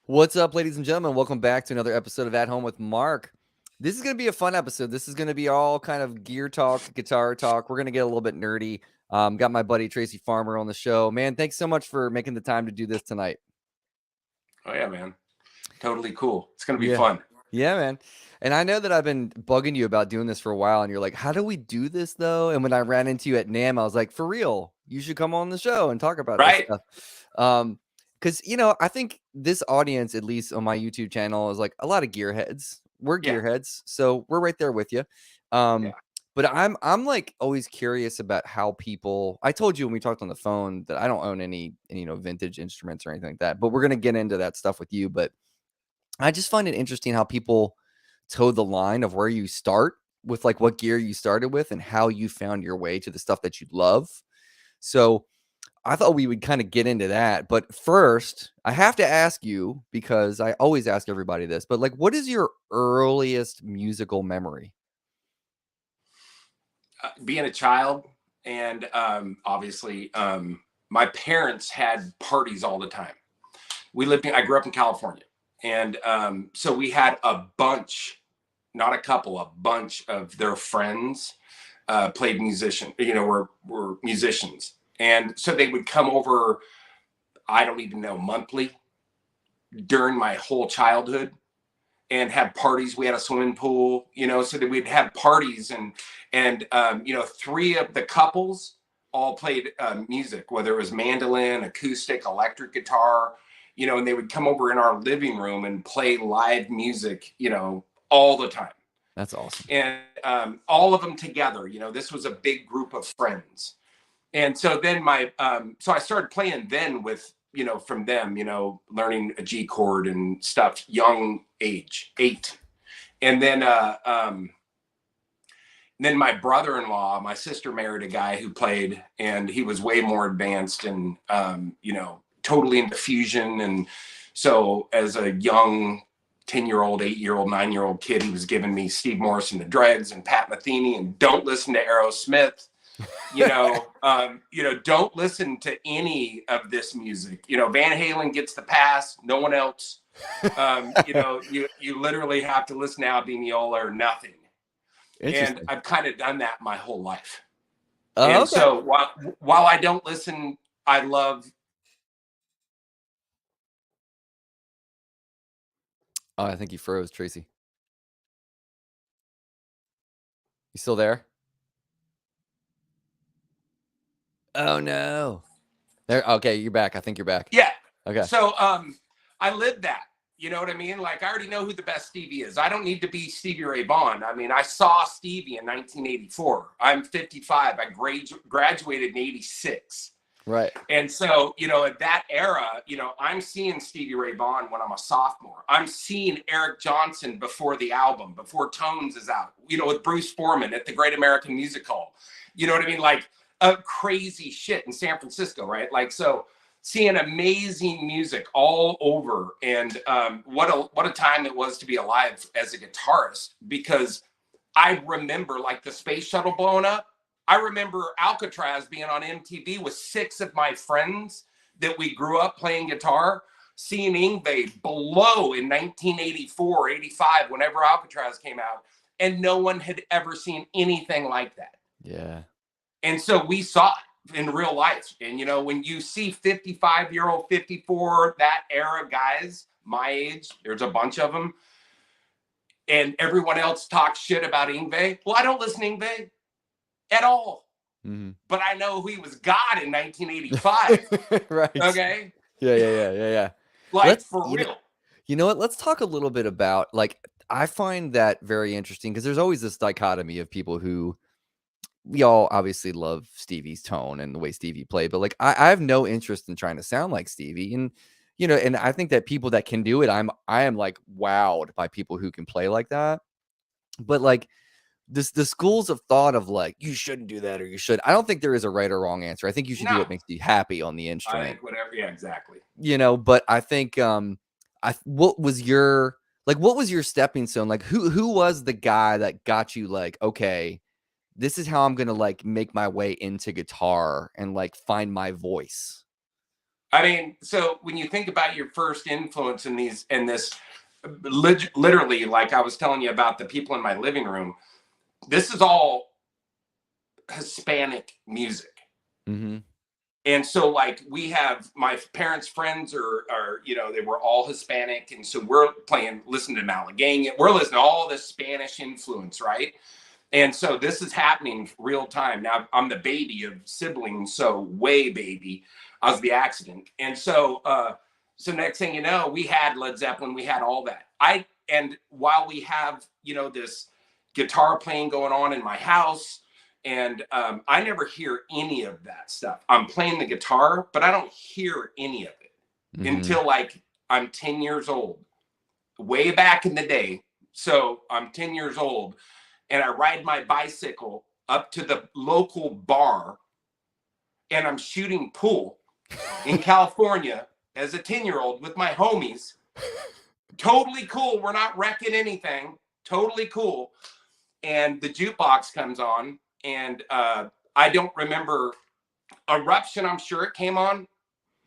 What's up, ladies and gentlemen? Welcome back to another episode of At Home with Mark. This is going to be a fun episode. This is going to be all kind of gear talk, guitar talk. We're going to get a little bit nerdy. Got my buddy Tracy Farmer on the show. Man, thanks so much for making the time to do this tonight. Oh yeah, man. Totally cool. It's going to be Yeah. fun. Yeah, man. And I know that I've been bugging you about doing this for a while, and you're like, how do we do this, though? And when I ran into you at NAMM, I was like, for real, you should come on the show and talk about this Right? stuff. Because, I think this audience, at least on my YouTube channel, is like a lot of gearheads. We're Yeah. gearheads, so we're right there with you. But I'm like always curious about how people. I told you when we talked on the phone that I don't own any vintage instruments or anything like that. But we're gonna get into that stuff with you. But I just find it interesting how people toe the line of where you start with, like, what gear you started with and how you found your way to the stuff that you love. So I thought we would kind of get into that. But first, I have to ask you, because I always ask everybody this, but like, what is your earliest musical memory? Being a child, and obviously, my parents had parties all the time. I grew up in California, and so we had a bunch, not a couple, a bunch of their friends played musician. Were musicians, and so they would come over. I don't even know, monthly during my whole childhood, and had parties. We had a swimming pool, so that we'd have parties, and three of the couples all played music, whether it was mandolin, acoustic, electric guitar, and they would come over in our living room and play live music, all the time. That's awesome. And all of them together, this was a big group of friends. And so then so I started playing then with, from them, learning a G chord and stuff, young age, 8. And then my brother-in-law, my sister married a guy who played, and he was way more advanced and, totally into fusion. And so as a young 10-year-old, 8-year-old, 9-year-old kid, he was giving me Steve Morris and the Dregs and Pat Metheny and Don't Listen to Aerosmith. Don't listen to any of this music. Van Halen gets the pass, no one else. You literally have to listen to Al Di Meola or nothing. And I've kind of done that my whole life. And okay. So while I don't listen, I love. Oh, I think you froze, Tracy. You still there? Oh no. There. Okay, you're back. I think you're back. Yeah. Okay. So I lived that. You know what I mean? Like, I already know who the best Stevie is. I don't need to be Stevie Ray Vaughan. I mean, I saw Stevie in 1984. I'm 55. I graduated in 86. Right. And so, at that era, I'm seeing Stevie Ray Vaughan when I'm a sophomore. I'm seeing Eric Johnson before the album, before Tones is out, with Bruce Foreman at the Great American Music Hall. You know what I mean? Like, crazy shit in San Francisco, right? Like, so seeing amazing music all over. And what a time it was to be alive as a guitarist, because I remember, like, the space shuttle blowing up. I remember Alcatraz being on MTV with 6 of my friends that we grew up playing guitar, seeing Yngwie blow in 1984, 85, whenever Alcatraz came out. And no one had ever seen anything like that. Yeah. And so we saw it in real life. And, when you see 55-year-old, 54, that era guys, my age, there's a bunch of them, and everyone else talks shit about Yngwie. Well, I don't listen to Yngwie at all. Mm-hmm. But I know he was God in 1985. Right. Okay. Yeah. Like, for real. You know what? Let's talk a little bit about, like, I find that very interesting, because there's always this dichotomy of people who, we all obviously love Stevie's tone and the way Stevie played, but like, I have no interest in trying to sound like Stevie. And, and I think that people that can do it, I am like wowed by people who can play like that. But like, the schools of thought of like, you shouldn't do that or you should. I don't think there is a right or wrong answer. I think you should do what makes you happy on the instrument. I think whatever. Yeah, exactly. But I think what was your stepping stone? Like, who was the guy that got you like, okay, this is how I'm gonna like make my way into guitar and like find my voice? I mean, so when you think about your first influence in this, literally, like I was telling you about the people in my living room, this is all Hispanic music. Mm-hmm. And so like we have my parents' friends are they were all Hispanic. And so we're listening to Malagueña. We're listening to all this Spanish influence, right? And so this is happening real time. Now I'm the baby of siblings, so way baby. I was the accident. And so next thing you know, we had Led Zeppelin, we had all that. And while we have, this guitar playing going on in my house, and I never hear any of that stuff. I'm playing the guitar, but I don't hear any of it Mm-hmm. until like I'm 10 years old, way back in the day. So I'm 10 years old and I ride my bicycle up to the local bar and I'm shooting pool in California as a 10-year-old with my homies. Totally cool. We're not wrecking anything. Totally cool. And the jukebox comes on, and I don't remember Eruption. I'm sure it came on,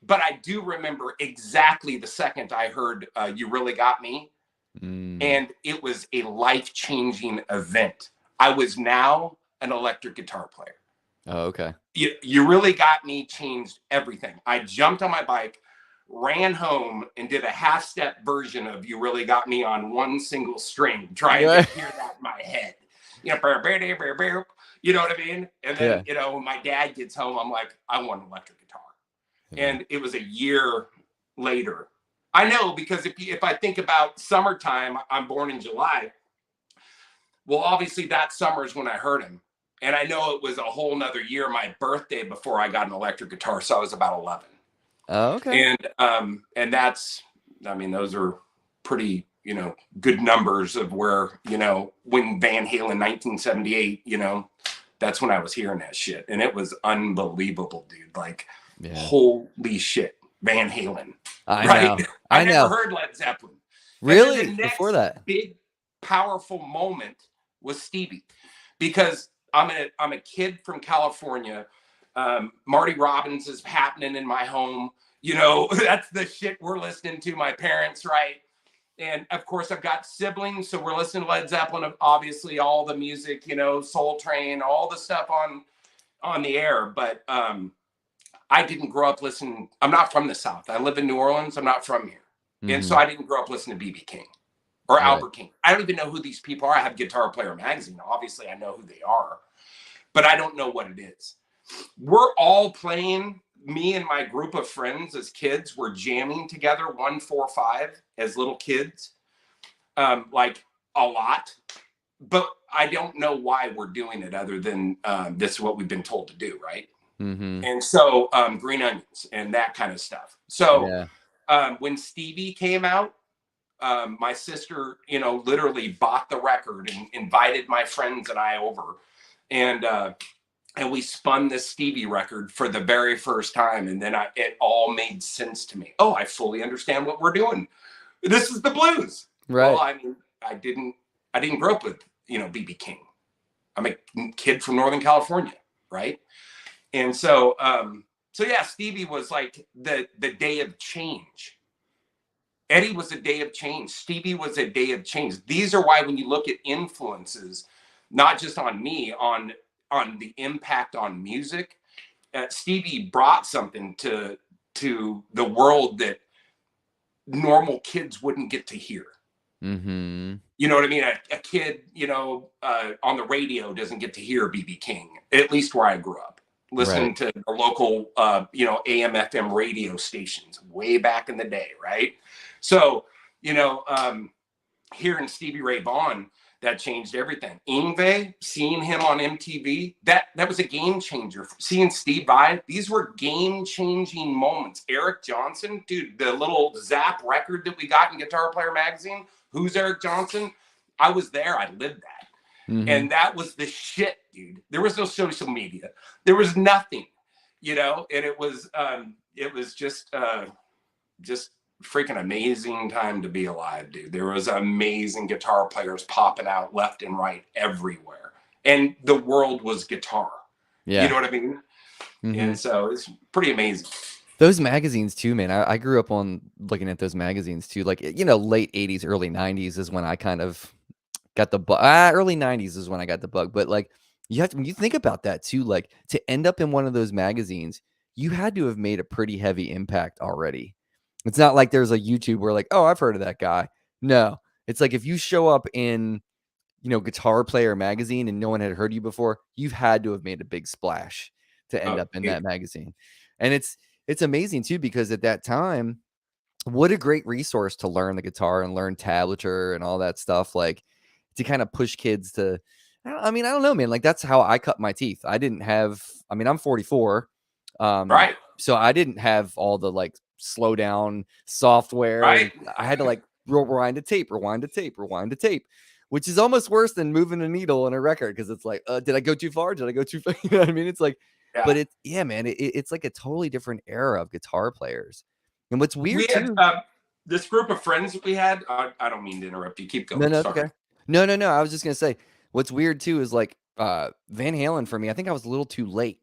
but I do remember exactly the second I heard You Really Got Me. And it was a life-changing event. I was now an electric guitar player. Oh, okay. You Really Got Me changed everything. I jumped on my bike, ran home, and did a half-step version of You Really Got Me on one single string, trying to hear that in my head. You know what I mean? And then, when my dad gets home, I'm like, I want an electric guitar. Yeah. And it was a year later. I know, because if I think about summertime, I'm born in July. Well, obviously that summer is when I heard him. And I know it was a whole nother year, my birthday, before I got an electric guitar. So I was about 11. Oh, okay. And that's, those are pretty, good numbers of where, when Van Halen 1978, that's when I was hearing that shit. And it was unbelievable, dude. Like, holy shit, Van Halen. I know. I never heard Led Zeppelin. Really? And then the next before that big, powerful moment was Stevie, because I'm a kid from California. Marty Robbins is happening in my home. That's the shit we're listening to, my parents, right? And of course, I've got siblings, so we're listening to Led Zeppelin, obviously all the music, Soul Train, all the stuff on the air. But I didn't grow up listening. I'm not from the South. I live in New Orleans. I'm not from here. And so I didn't grow up listening to B.B. King or Albert King. I don't even know who these people are. I have Guitar Player magazine. Obviously, I know who they are, but I don't know what it is. We're all playing. Me and my group of friends as kids were jamming together 1-4-5 as little kids, like a lot. But I don't know why we're doing it, other than this is what we've been told to do, right? And so Green Onions and that kind of stuff. So when Stevie came out, my sister, literally bought the record and invited my friends and I over, and we spun this Stevie record for the very first time. And then it all made sense to me. Oh, I fully understand what we're doing. This is the blues. Right. Well, I didn't grow up with, B.B. King. I'm a kid from Northern California, right? And so Stevie was like the day of change. Eddie was a day of change. Stevie was a day of change. These are why, when you look at influences, not just on me, on the impact on music, Stevie brought something to the world that normal kids wouldn't get to hear. You know what I mean? A kid, on the radio doesn't get to hear B.B. King, at least where I grew up, listening to the local, AM, FM radio stations way back in the day, right? So, hearing Stevie Ray Vaughan, that changed everything. Yngwie, seeing him on MTV, that was a game changer. Seeing Steve Vai, these were game-changing moments. Eric Johnson, dude, the little Zap record that we got in Guitar Player magazine, Who's Eric Johnson? I was there. I lived that. And that was the shit, dude. There was no social media. There was nothing, and it was just freaking amazing time to be alive, dude. There was amazing guitar players popping out left and right everywhere. And the world was guitar. You know what I mean? And so it's pretty amazing. Those magazines too, man. I grew up on looking at those magazines too. Like, late 80s, early 90s is when I kind of got the bug. Early 90s is when I got the bug. But like, when you think about that too, like to end up in one of those magazines, you had to have made a pretty heavy impact already. It's not like there's a YouTube where like, oh, I've heard of that guy. No, it's like if you show up in, Guitar Player magazine and no one had heard you before, you've had to have made a big splash to end Oh, up in that magazine. And it's amazing too, because at that time, what a great resource to learn the guitar and learn tablature and all that stuff, like to kind of push kids to, I don't know, man. Like that's how I cut my teeth. I'm 44. right, So I didn't have all the like slow down software, and right. I had to like rewind a tape, which is almost worse than moving a needle in a record. Cause it's like, did I go too far? Did I go too far? You know what I mean? It's like, Yeah. but yeah, man, it's like a totally different era of guitar players. And what's We weird had too. this group of friends that we had. I don't mean to interrupt you. Keep No, going. no, it's Sorry. okay. No, no, no. I was just gonna say, what's weird too is like Van Halen for me. I think I was a little too late.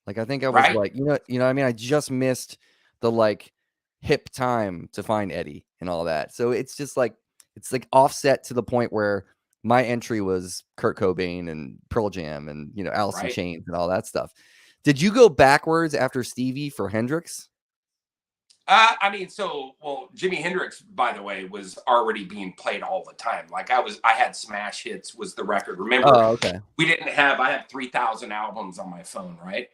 Like I think I was Right, like, what I mean. I just missed the like hip time to find Eddie and all that. So it's like offset to the point where my entry was Kurt Cobain and Pearl Jam and Alice in right. Chains and all that stuff. Did you go backwards after Stevie for Hendrix? Well, Jimi Hendrix, by the way, was already being played all the time. Like I had Smash Hits was the record. Remember, Oh, okay. I have 3,000 albums on my phone, right?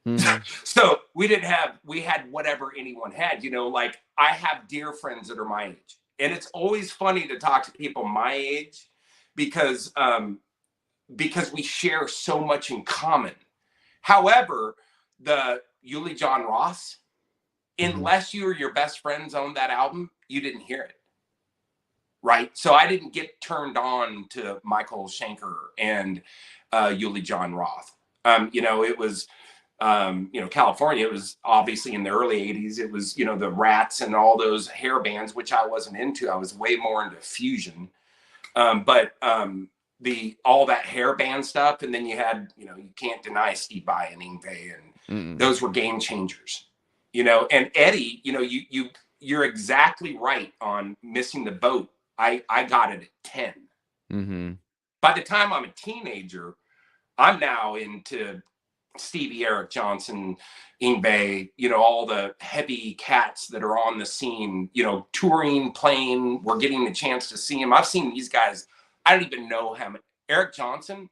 Hmm. So we had whatever anyone had, like I have dear friends that are my age. And it's always funny to talk to people my age because, because we share so much in common. However, the Yuli John Ross, Hmm. unless you or your best friends owned that album, you didn't hear it. Right. So I didn't get turned on to Michael Schenker and Yuli John Roth. It was, California. It was obviously in the early 80s. It was, the Rats and all those hair bands, which I wasn't into. I was way more into fusion. But the all that hair band stuff. And then you had, you can't deny Steve Vai and Ingve, and Mm-mm. those were game changers. And Eddie, you're exactly right on missing the boat. I got it at 10. Mm-hmm. By the time I'm a teenager, I'm now into Stevie, Eric Johnson, Ingve, all the heavy cats that are on the scene, touring, playing. We're getting the chance to see them. I've seen these guys. I don't even know how many. Eric Johnson,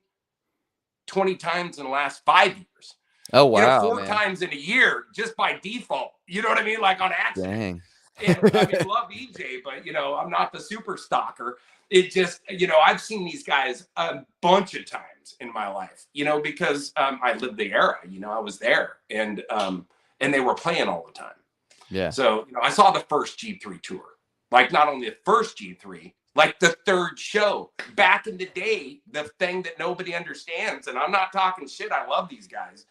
20 times in the last 5 years. Oh wow, Four man. times in a year just by default. You know what I mean? Like on accident. Dang. And I mean, love EJ, but I'm not the super stalker. It just, I've seen these guys a bunch of times in my life, because I lived the era, I was there, and they were playing all the time. Yeah. So, I saw the first G3 tour, like not only the first G3, like the third show back in the day, the thing that nobody understands. And I'm not talking shit. I love these guys.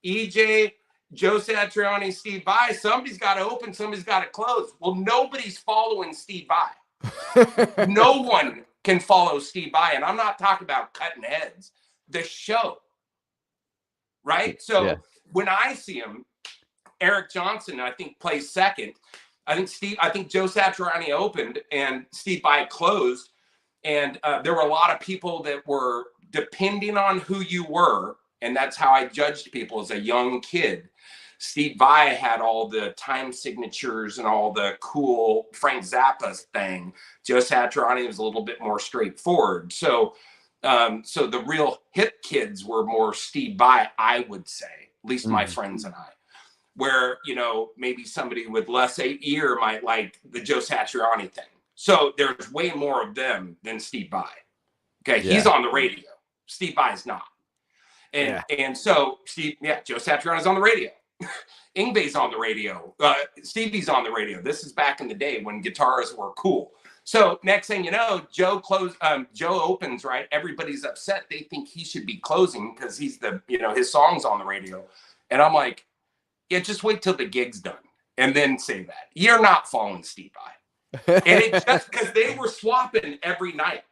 EJ, Joe Satriani, Steve Vai. Somebody's got to open, somebody's got to close. Well, nobody's following Steve Vai. No one can follow Steve Vai. And I'm not talking about cutting heads. The show. Right? So Yeah. when I see him, Eric Johnson, I think, plays second. I think Joe Satriani opened and Steve Vai closed. And there were a lot of people that were depending on who you were. And that's how I judged people as a young kid. Steve Vai had all the time signatures and all the cool Frank Zappa thing. Joe Satriani was a little bit more straightforward. So the real hip kids were more Steve Vai, I would say, at least my friends and I. Where, maybe somebody with less ear might like the Joe Satriani thing. So there's way more of them than Steve Vai. Okay, he's Yeah. on the radio. Steve Vai's not. And so Joe Satriani's on the radio. Ingve's on the radio. Stevie's on the radio. This is back in the day when guitars were cool. So next thing you know, Joe opens, right? Everybody's upset. They think he should be closing because he's his song's on the radio. And I'm like, yeah, just wait till the gig's done and then say that. You're not following Steve Vai. And it just because they were swapping every night.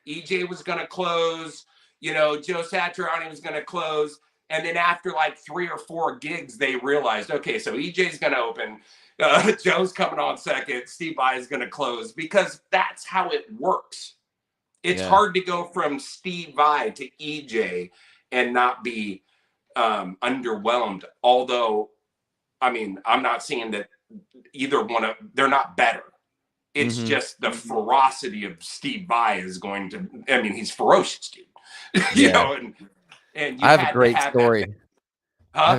EJ was going to close. Joe Satriani was going to close. And then after like 3 or 4 gigs, they realized, okay, so EJ's going to open, Joe's coming on second, Steve Vai is going to close, because that's how it works. It's Yeah. hard to go from Steve Vai to EJ and not be underwhelmed. Although, I mean, I'm not saying that either one of, they're not better. It's Mm-hmm. just the ferocity of Steve Vai is going to, I mean, he's ferocious, dude. You Yeah. know, and I you have a had to great have that. story. Huh? I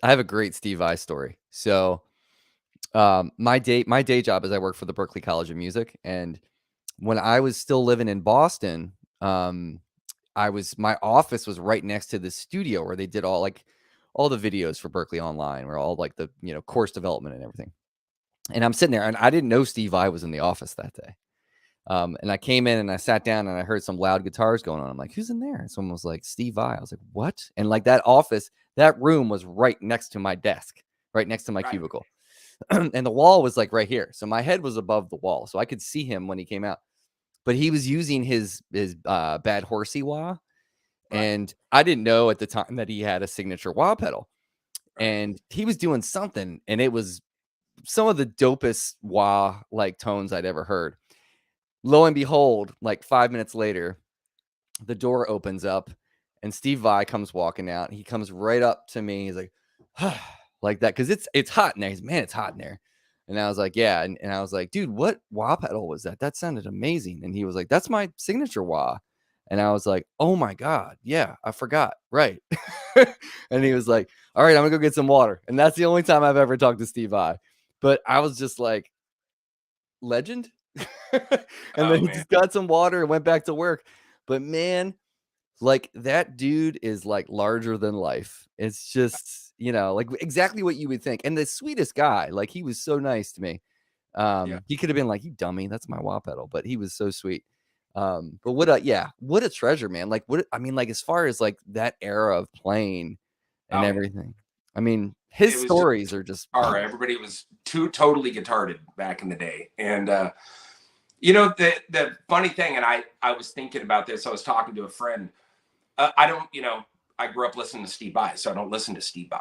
have a great Steve Vai story. So, my day job is I work for the Berklee College of Music, and when I was still living in Boston, my office was right next to the studio where they did all the videos for Berklee Online, where all like the course development and everything. And I'm sitting there, and I didn't know Steve Vai was in the office that day. And I came in and I sat down and I heard some loud guitars going on. I'm like, who's in there? And someone was like, Steve Vai. I was like, what? And like that room was right next to my desk, right next to my Right. cubicle. And the wall was like right here. So my head was above the wall. So I could see him when he came out. But he was using his Bad Horsey wah. Right. And I didn't know at the time that he had a signature wah pedal. Right. And he was doing something, and it was some of the dopest wah like tones I'd ever heard. Lo and behold, like 5 minutes later, the door opens up and Steve Vai comes walking out. He comes right up to me. He's like, like that, because it's hot in there. He's, man, it's hot in there. And I was like, yeah. And I was like, dude, what wah pedal was that? That sounded amazing. And he was like, that's my signature wah. And I was like, oh my God. Yeah, I forgot. Right. And he was like, all right, I'm gonna go get some water. And that's the only time I've ever talked to Steve Vai. But I was just like, legend. And then Oh he man. just got some water and went back to work. But man, like that dude is like larger than life. It's just, like exactly what you would think. And the sweetest guy, like he was so nice to me. Yeah. He could have been like, you dummy, that's my wah pedal, but he was so sweet. But what a treasure, man. Like like as far as like that era of playing and Oh yeah. everything. I mean, his It was just stories are just guitar. Everybody was totally guitared back in the day. And the funny thing, and I was thinking about this. I was talking to a friend. I don't, I grew up listening to Steve Vai, so I don't listen to Steve Vai.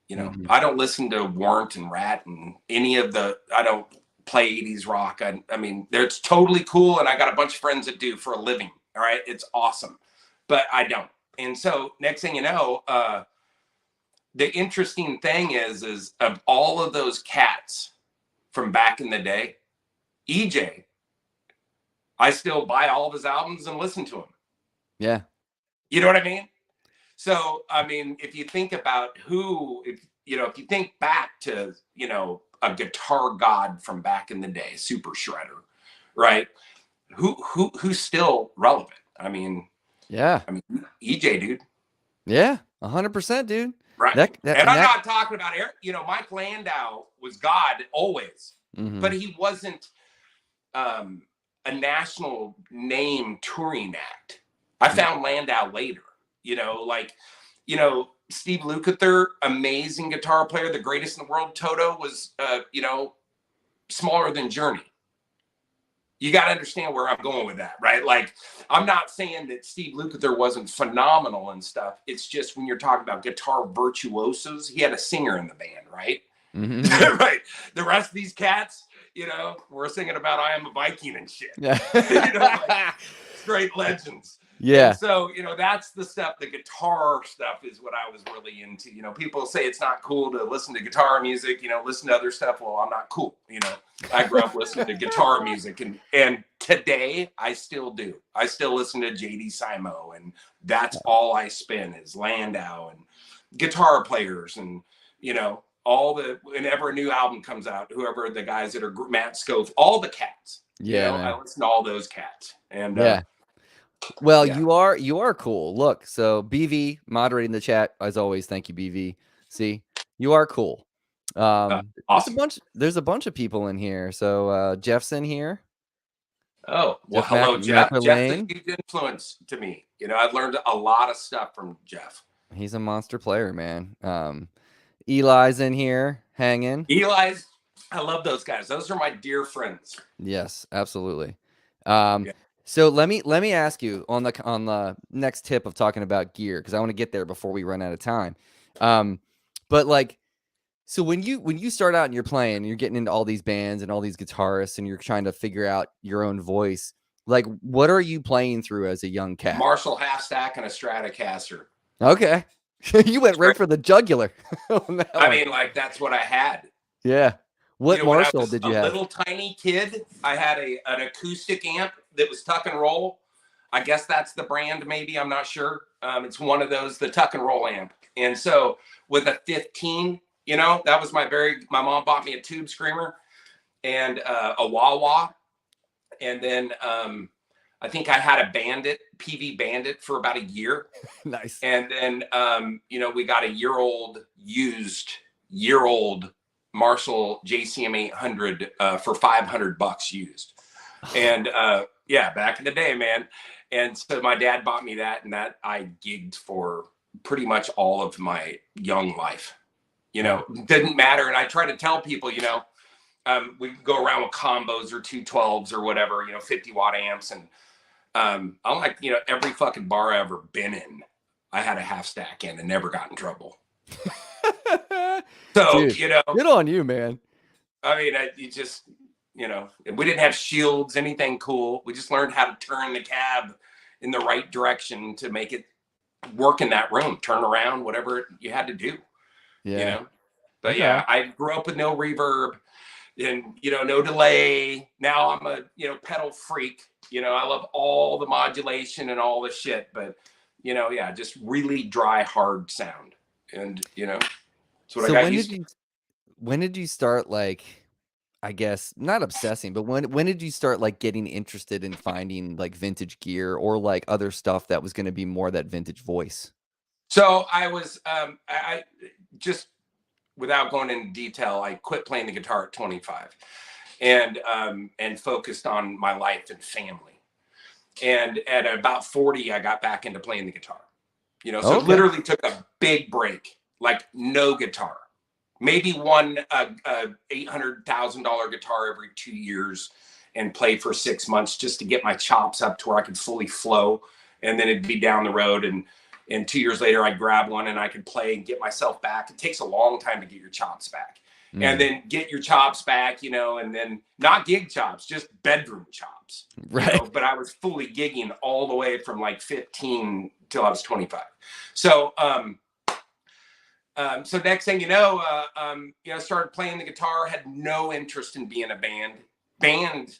Mhm. I don't listen to Warrant and Rat and any of the. I don't play 80s rock. I mean, it's totally cool, and I got a bunch of friends that do for a living. All right, it's awesome, but I don't. And so next thing you know, the interesting thing is of all of those cats from back in the day, EJ, I still buy all of his albums and listen to them. Yeah. You know what I mean? So, I mean, if you think about if you think back to, a guitar god from back in the day, Super Shredder, right? Who's still relevant? Yeah. EJ, dude, Yeah. 100%, dude. right? That And and I'm that not talking about Eric. Mike Landau was God always, Mhm. but he wasn't a national name touring act. I found Landau later, like, Steve Lukather, amazing guitar player, the greatest in the world. Toto was, smaller than Journey. You got to understand where I'm going with that, right? Like, I'm not saying that Steve Lukather wasn't phenomenal and stuff. It's just when you're talking about guitar virtuosos, he had a singer in the band, right? Mhm. Right. The rest of these cats, we're singing about I Am a Viking and shit. Yeah. Like straight legends. And Yeah. so, that's the stuff, the guitar stuff is what I was really into. People say it's not cool to listen to guitar music, listen to other stuff. Well, I'm not cool. I grew up listening to guitar music, and today I still do. I still listen to JD Simo, and that's all I spin is Landau and guitar players, and whenever a new album comes out, whoever the guys that are Matt Scof, all the cats, Yeah, I man. listen to all those cats. And Yeah. Well, yeah, you are cool. Look, so BV moderating the chat as always. Thank you, BV. See, you are cool. awesome. There's a bunch of people in here. So Jeff's in here. Oh, well, Jeff hello, Jeff. Jeff's a McElwain. huge influence to me. I've learned a lot of stuff from Jeff. He's a monster player, man. Eli's in here hanging. Eli's, I love those guys. Those are my dear friends. Yes, absolutely. Yeah. So let me ask you on the next tip of talking about gear, because I want to get there before we run out of time. But like, so when you start out and you're playing, you're getting into all these bands and all these guitarists, and you're trying to figure out your own voice. Like, what are you playing through as a young cat? Marshall half stack and a Stratocaster. Okay, you went right for the jugular on that I one. mean, like that's what I had. Yeah. What When I Marshall was did a you have? little tiny kid, I had an acoustic amp that was tuck and roll. I guess that's the brand, maybe. I'm not sure. It's one of those, the tuck and roll amp. And so with a 15, that was my mom bought me a tube screamer and a wah wah. And then I think I had a Bandit, PV Bandit for about a year. Nice. And then, we got a used year old Marshall JCM 800 for $500 used. And yeah, back in the day, man. And so my dad bought me that, and that I gigged for pretty much all of my young life. Didn't matter. And I try to tell people, we go around with combos or 212s or whatever, 50-watt amps. And I'm like, every fucking bar I ever been in, I had a half stack in and never got in trouble. So, Dude, good on you, man. I mean, we didn't have shields, anything cool. We just learned how to turn the cab in the right direction to make it work in that room, turn around, whatever you had to do. Yeah. But okay. yeah, I grew up with no reverb and, no delay. Now I'm a, pedal freak. I love all the modulation and all the shit, but, yeah, just really dry, hard sound. And, that's what I got used to. When did you start, like, I guess not obsessing, but when did you start like getting interested in finding like vintage gear or like other stuff that was going to be more that vintage voice? So I was, I just, without going into detail, I quit playing the guitar at 25 and focused on my life and family. And at about 40, I got back into playing the guitar, so Okay. literally took a big break, like no guitar. Maybe one $800,000 guitar every 2 years and play for 6 months just to get my chops up to where I could fully flow. And then it'd be down the road. And 2 years later, I'd grab one and I could play and get myself back. It takes a long time to get your chops back. And then get your chops back, and then not gig chops, just bedroom chops. Right. But I was fully gigging all the way from like 15 till I was 25. So, so next thing you know, started playing the guitar, had no interest in being a band. Band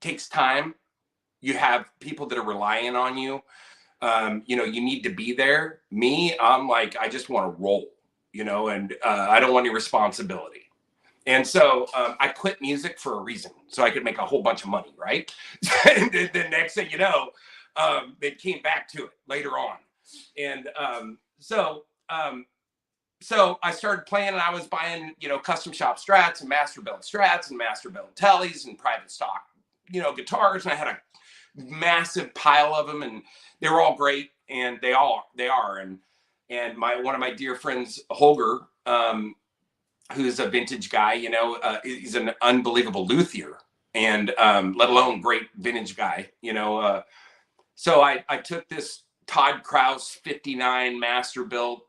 takes time. You have people that are relying on you. You need to be there. Me, I'm like, I just want to roll, and I don't want any responsibility. And so I quit music for a reason, so I could make a whole bunch of money, right? And the next thing you know, it came back to it later on. And so I started playing and I was buying, custom shop strats and master built strats and master built tellies and private stock, guitars. And I had a massive pile of them and they were all great. And they are. And one of my dear friends, Holger, who's a vintage guy, he's an unbelievable luthier and let alone great vintage guy, so I took this Todd Krause 59 master built,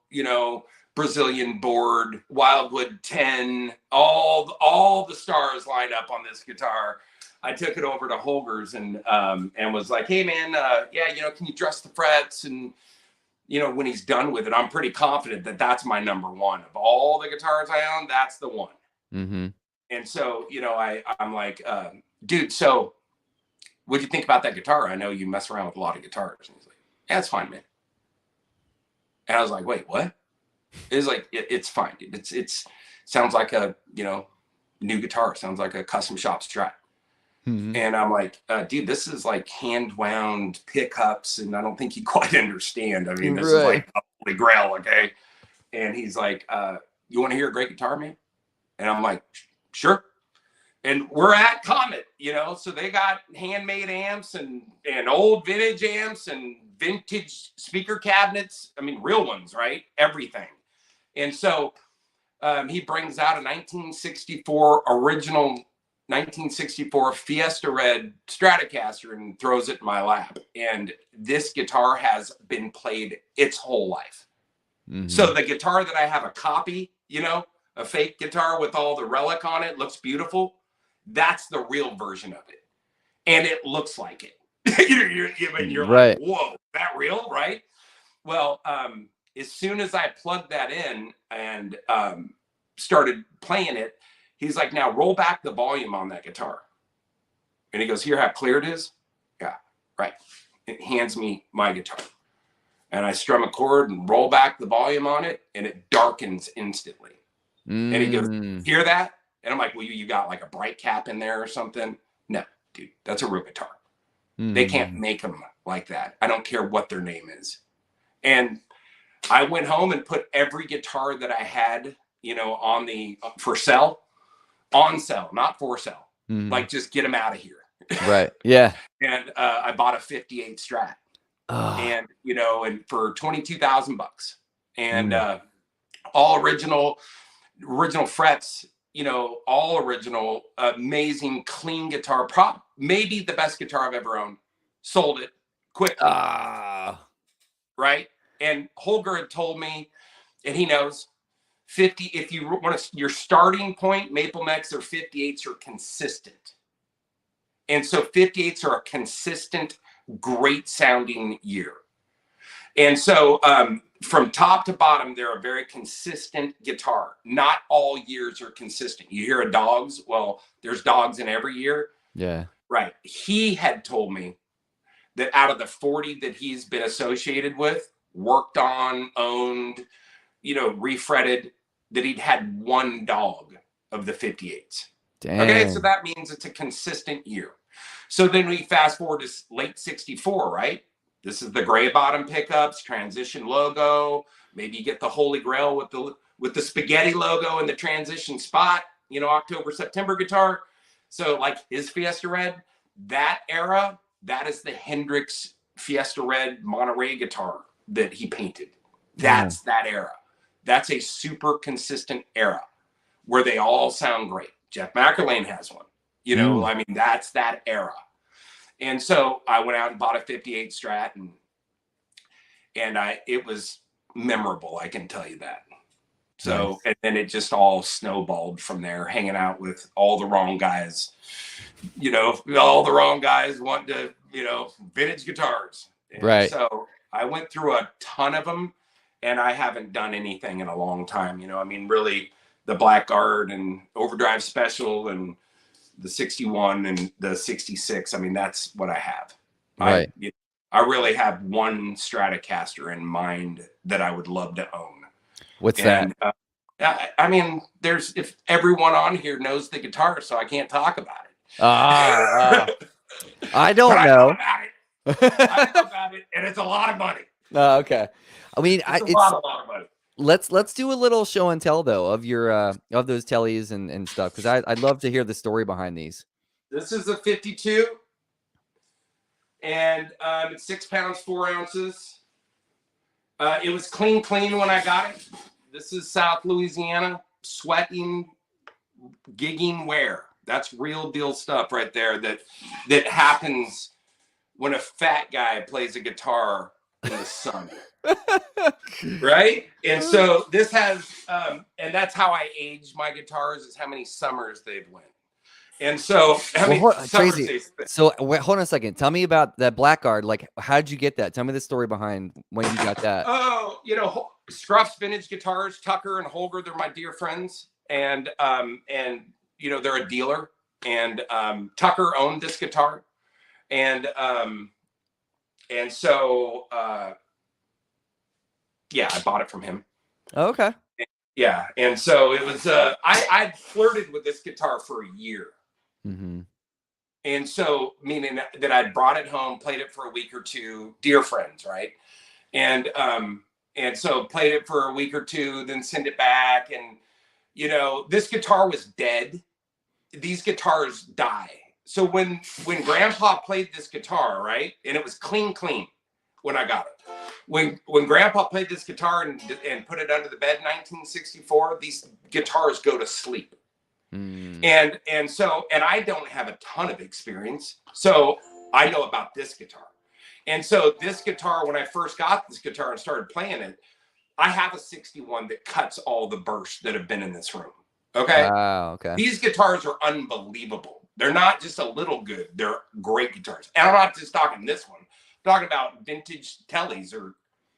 Brazilian board, Wildwood 10, all the stars lined up on this guitar. I took it over to Holger's and was like, hey man, can you dress the frets? And when he's done with it, I'm pretty confident that that's my number one of all the guitars I own. That's the one. Mm-hmm. And so I'm like, dude, so what'd you think about that guitar? I know you mess around with a lot of guitars. And he's like, yeah, it's fine, man. And I was like, wait, what? It's like, it's fine. It's sounds like a, new guitar. It sounds like a custom shop Strat. Mm-hmm. And I'm like, dude, this is like hand wound pickups. And I don't think you quite understand. I mean, this is like a holy grail. Okay. And he's like, you want to hear a great guitar, man? And I'm like, sure. And we're at Comet, so they got handmade amps and old vintage amps and vintage speaker cabinets. I mean, real ones, right? Everything. And so he brings out a 1964 original 1964 Fiesta Red Stratocaster and throws it in my lap. And this guitar has been played its whole life. So the guitar that I have a copy, you know, a fake guitar with all the relic on it, looks beautiful. That's the real version of it. And it looks like it. You're Right. like, whoa, that real, right? Well, as soon as I plugged that in and started playing it, he's like, now roll back the volume on that guitar. And he goes, hear how clear it is? Yeah, right. It hands me my guitar. And I strum a chord and roll back the volume on it, and it darkens instantly. And he goes, hear that? And I'm like, well, you got like a bright cap in there or something? No, dude, that's a real guitar. They can't make them like that. I don't care what their name is. And I went home and put every guitar that I had, you know, on the for sale, on sale, not for sale. Like, just get them out of here. Right. Yeah. And I bought a 58 Strat. And, you know, and for $22,000 and all original frets, you know, all original, amazing, clean guitar. Maybe the best guitar I've ever owned. Sold it quickly. Right. And Holger had told me, and he knows, 50, if you want to, your starting point, Maple Necks or 58s are consistent. And so 58s are a consistent, great sounding year. And so from top to bottom, they're a very consistent guitar. Not all years are consistent. You hear a Dogs, well, there's Dogs in every year. Yeah. Right. He had told me that out of the 40 that he's been associated with, worked on, owned, you know, refretted, that he'd had one dog of the 58s. Dang. Okay, so that means it's a consistent year. So then we fast forward to late 64, right? This is the gray bottom pickups, transition logo. Maybe you get the Holy Grail with the spaghetti logo in the transition spot, you know, October, September guitar. So like his Fiesta Red, that era, that is the Hendrix Fiesta Red Monterey guitar that he painted. That's that era. That's a super consistent era where they all sound great. Jeff McErlane has one. You know, I mean, that's that era. And so I went out and bought a 58 Strat, and it was memorable, I can tell you that. So, and then it just all snowballed from there, hanging out with all the wrong guys, you know, all the wrong guys wanting to, you know, vintage guitars. And right. So I went through a ton of them, and I haven't done anything in a long time. You know, I mean, really the Blackguard and Overdrive Special and the 61 and the 66. I mean, that's what I have. Right. I really have one Stratocaster in mind that I would love to own. What's that? I mean, if everyone on here knows the guitar, so I can't talk about it. I don't know. I know about it, and it's a lot of money. Okay. I mean, it's a lot of money. Let's do a little show and tell though of your of those tellies and stuff, because I'd love to hear the story behind these. This is a 52, and it's 6 pounds 4 ounces. It was clean when I got it. This is South Louisiana, sweating, gigging wear. That's real deal stuff right there. That happens when a fat guy plays a guitar in the sun. Right? And so this has and that's how I age my guitars, is how many summers they've went. And so Tracy, so wait, hold on a second. Tell me about that Blackguard. Like, how did you get that? Tell me the story behind when you got that. Oh, you know, Scruff's Vintage Guitars, Tucker and Holger, they're my dear friends. And you know, they're a dealer. And Tucker owned this guitar. And so yeah, I bought it from him. Oh, okay. Yeah, and so it was. I'd flirted with this guitar for a year, and so meaning that I'd brought it home, played it for a week or two, dear friends, right? And so played it for a week or two, then send it back, and you know, this guitar was dead. These guitars die. So when Grandpa played this guitar, right, and it was clean when I got it. When Grandpa played this guitar and put it under the bed in 1964, these guitars go to sleep. Mm. And I don't have a ton of experience, so I know about this guitar. And so this guitar, when I first got this guitar and started playing it, I have a 61 that cuts all the bursts that have been in this room. Okay. Wow. Okay. These guitars are unbelievable. They're not just a little good. They're great guitars. And I'm not just talking this one. I'm talking about vintage Tellys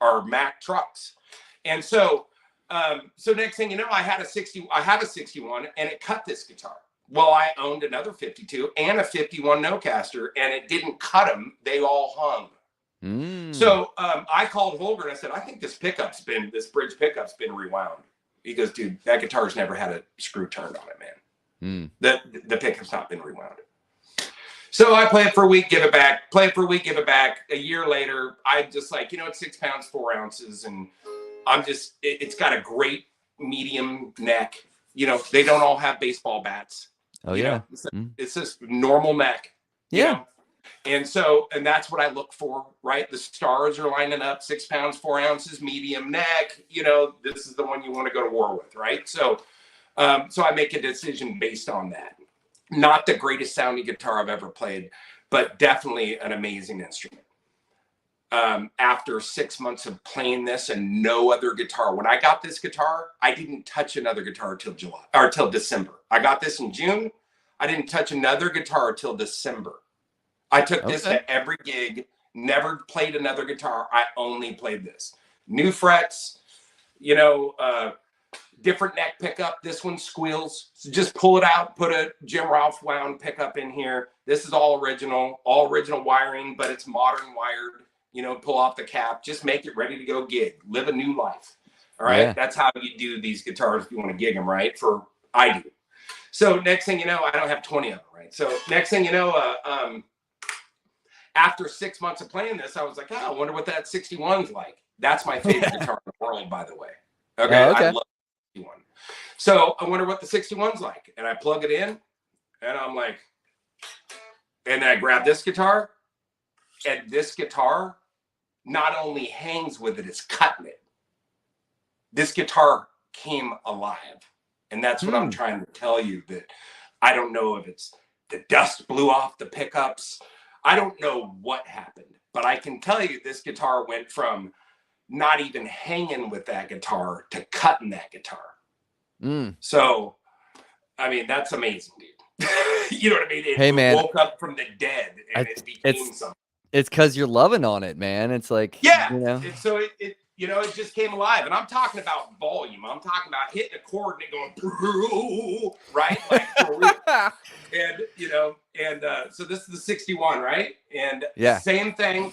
or Mac trucks. And so, so next thing you know, I have a 61 and it cut this guitar. Well, I owned another 52 and a 51 Nocaster, and it didn't cut them. They all hung. So I called Holger and I said, I think this bridge pickup's been rewound. He goes, dude, that guitar's never had a screw turned on it, man. The pickup's not been rewound. So I play it for a week, give it back, play it for a week, give it back. A year later, I just like, it's 6 pounds, 4 ounces. And I'm just, it's got a great medium neck. They don't all have baseball bats. Oh, yeah. It's just normal neck. Yeah. And that's what I look for, right? The stars are lining up, 6 pounds, 4 ounces, medium neck. This is the one you want to go to war with, right? So I make a decision based on that. Not the greatest sounding guitar I've ever played, but definitely an amazing instrument. After 6 months of playing this and no other guitar, when I got this guitar, I didn't touch another guitar till December. I got this in June. I didn't touch another guitar till December. I took this to every gig, never played another guitar. I only played this. New frets, different neck pickup. This one squeals. So just pull it out, put a Jim Ralph wound pickup in here. This is all original wiring, but it's modern wired. Pull off the cap, just make it ready to go gig, live a new life. All right. Yeah. That's how you do these guitars if you want to gig them, right? I do. So next thing you know, I don't have 20 of them, right? So next thing you know, after 6 months of playing this, I was like, I wonder what that 61's like. That's my favorite guitar in the world, by the way. Okay. I love the 61. So I wonder what the 61's like. And I plug it in and I'm like, and I grab this guitar, and this guitar not only hangs with it, it's cutting it. This guitar came alive. And that's what I'm trying to tell you, that I don't know if it's the dust blew off the pickups. I don't know what happened, but I can tell you this guitar went from not even hanging with that guitar to cutting that guitar. So, I mean, that's amazing, dude. You know what I mean? It woke up from the dead and it became something. It's because you're loving on it, man. It's like, So it just came alive. And I'm talking about volume. I'm talking about hitting a chord and it going, right? Like, for real. And, so this is the 61, right? And same thing.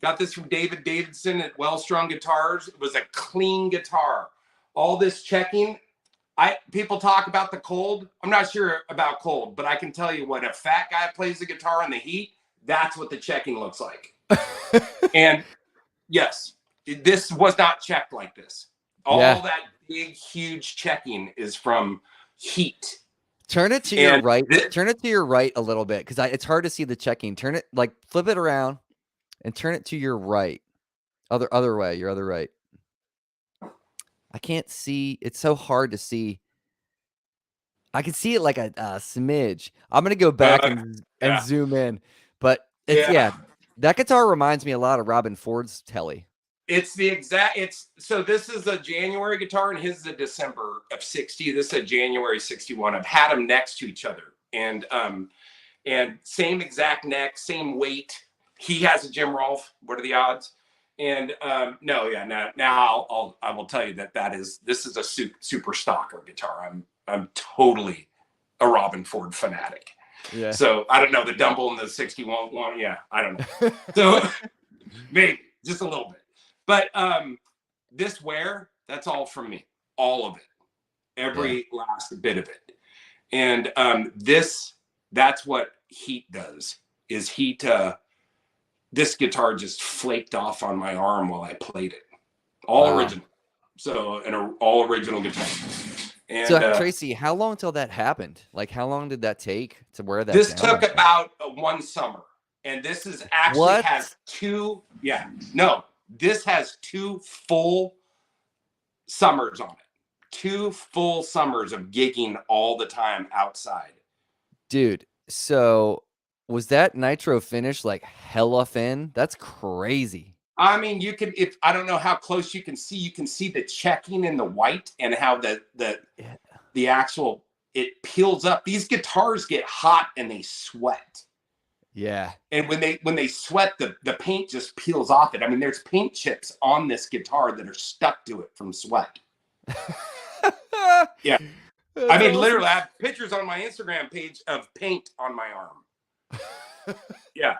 Got this from David Davidson at Well Strung Guitars. It was a clean guitar. All this checking. People talk about the cold. I'm not sure about cold, but I can tell you when a fat guy plays the guitar in the heat, that's what the checking looks like. And yes, this was not checked like this. All that big, huge checking is from heat. Turn it to your right. Turn it to your right a little bit, because it's hard to see the checking. Turn it, like, flip it around and turn it to your right. Other way, your other right. I can't see. It's so hard to see. I can see it like a smidge. I'm going to go back and zoom in. But that guitar reminds me a lot of Robin Ford's Telly. It's so this is a January guitar and his is a December of 60. This is a January 61. I've had them next to each other, and same exact neck, same weight. He has a Jim Rolfe. What are the odds? And now I will tell you this is a super stocker guitar. I'm totally a Robin Ford fanatic. Yeah. So I don't know, the Dumble and the 61 one. Yeah, I don't know. So maybe just a little bit. But this wear, that's all from me. All of it. Every last bit of it. And that's what heat does, is heat. This guitar just flaked off on my arm while I played it. All original. So, an all original guitar. And, so, Tracy, how long till that happened? Like, how long did that take to wear that? This took about one summer. And this is actually has two. Yeah. No, this has 2 full summers on it. 2 full summers of gigging all the time outside. Dude, so was that nitro finish like hella thin? That's crazy. I mean, you can, if I don't know how close you can see the checking in the white and how Yeah. the actual, it peels up. These guitars get hot and they sweat. Yeah. And when they sweat, the paint just peels off it. I mean, there's paint chips on this guitar that are stuck to it from sweat. Yeah. That's I mean, awesome. literally, I have pictures on my Instagram page of paint on my arm. Yeah.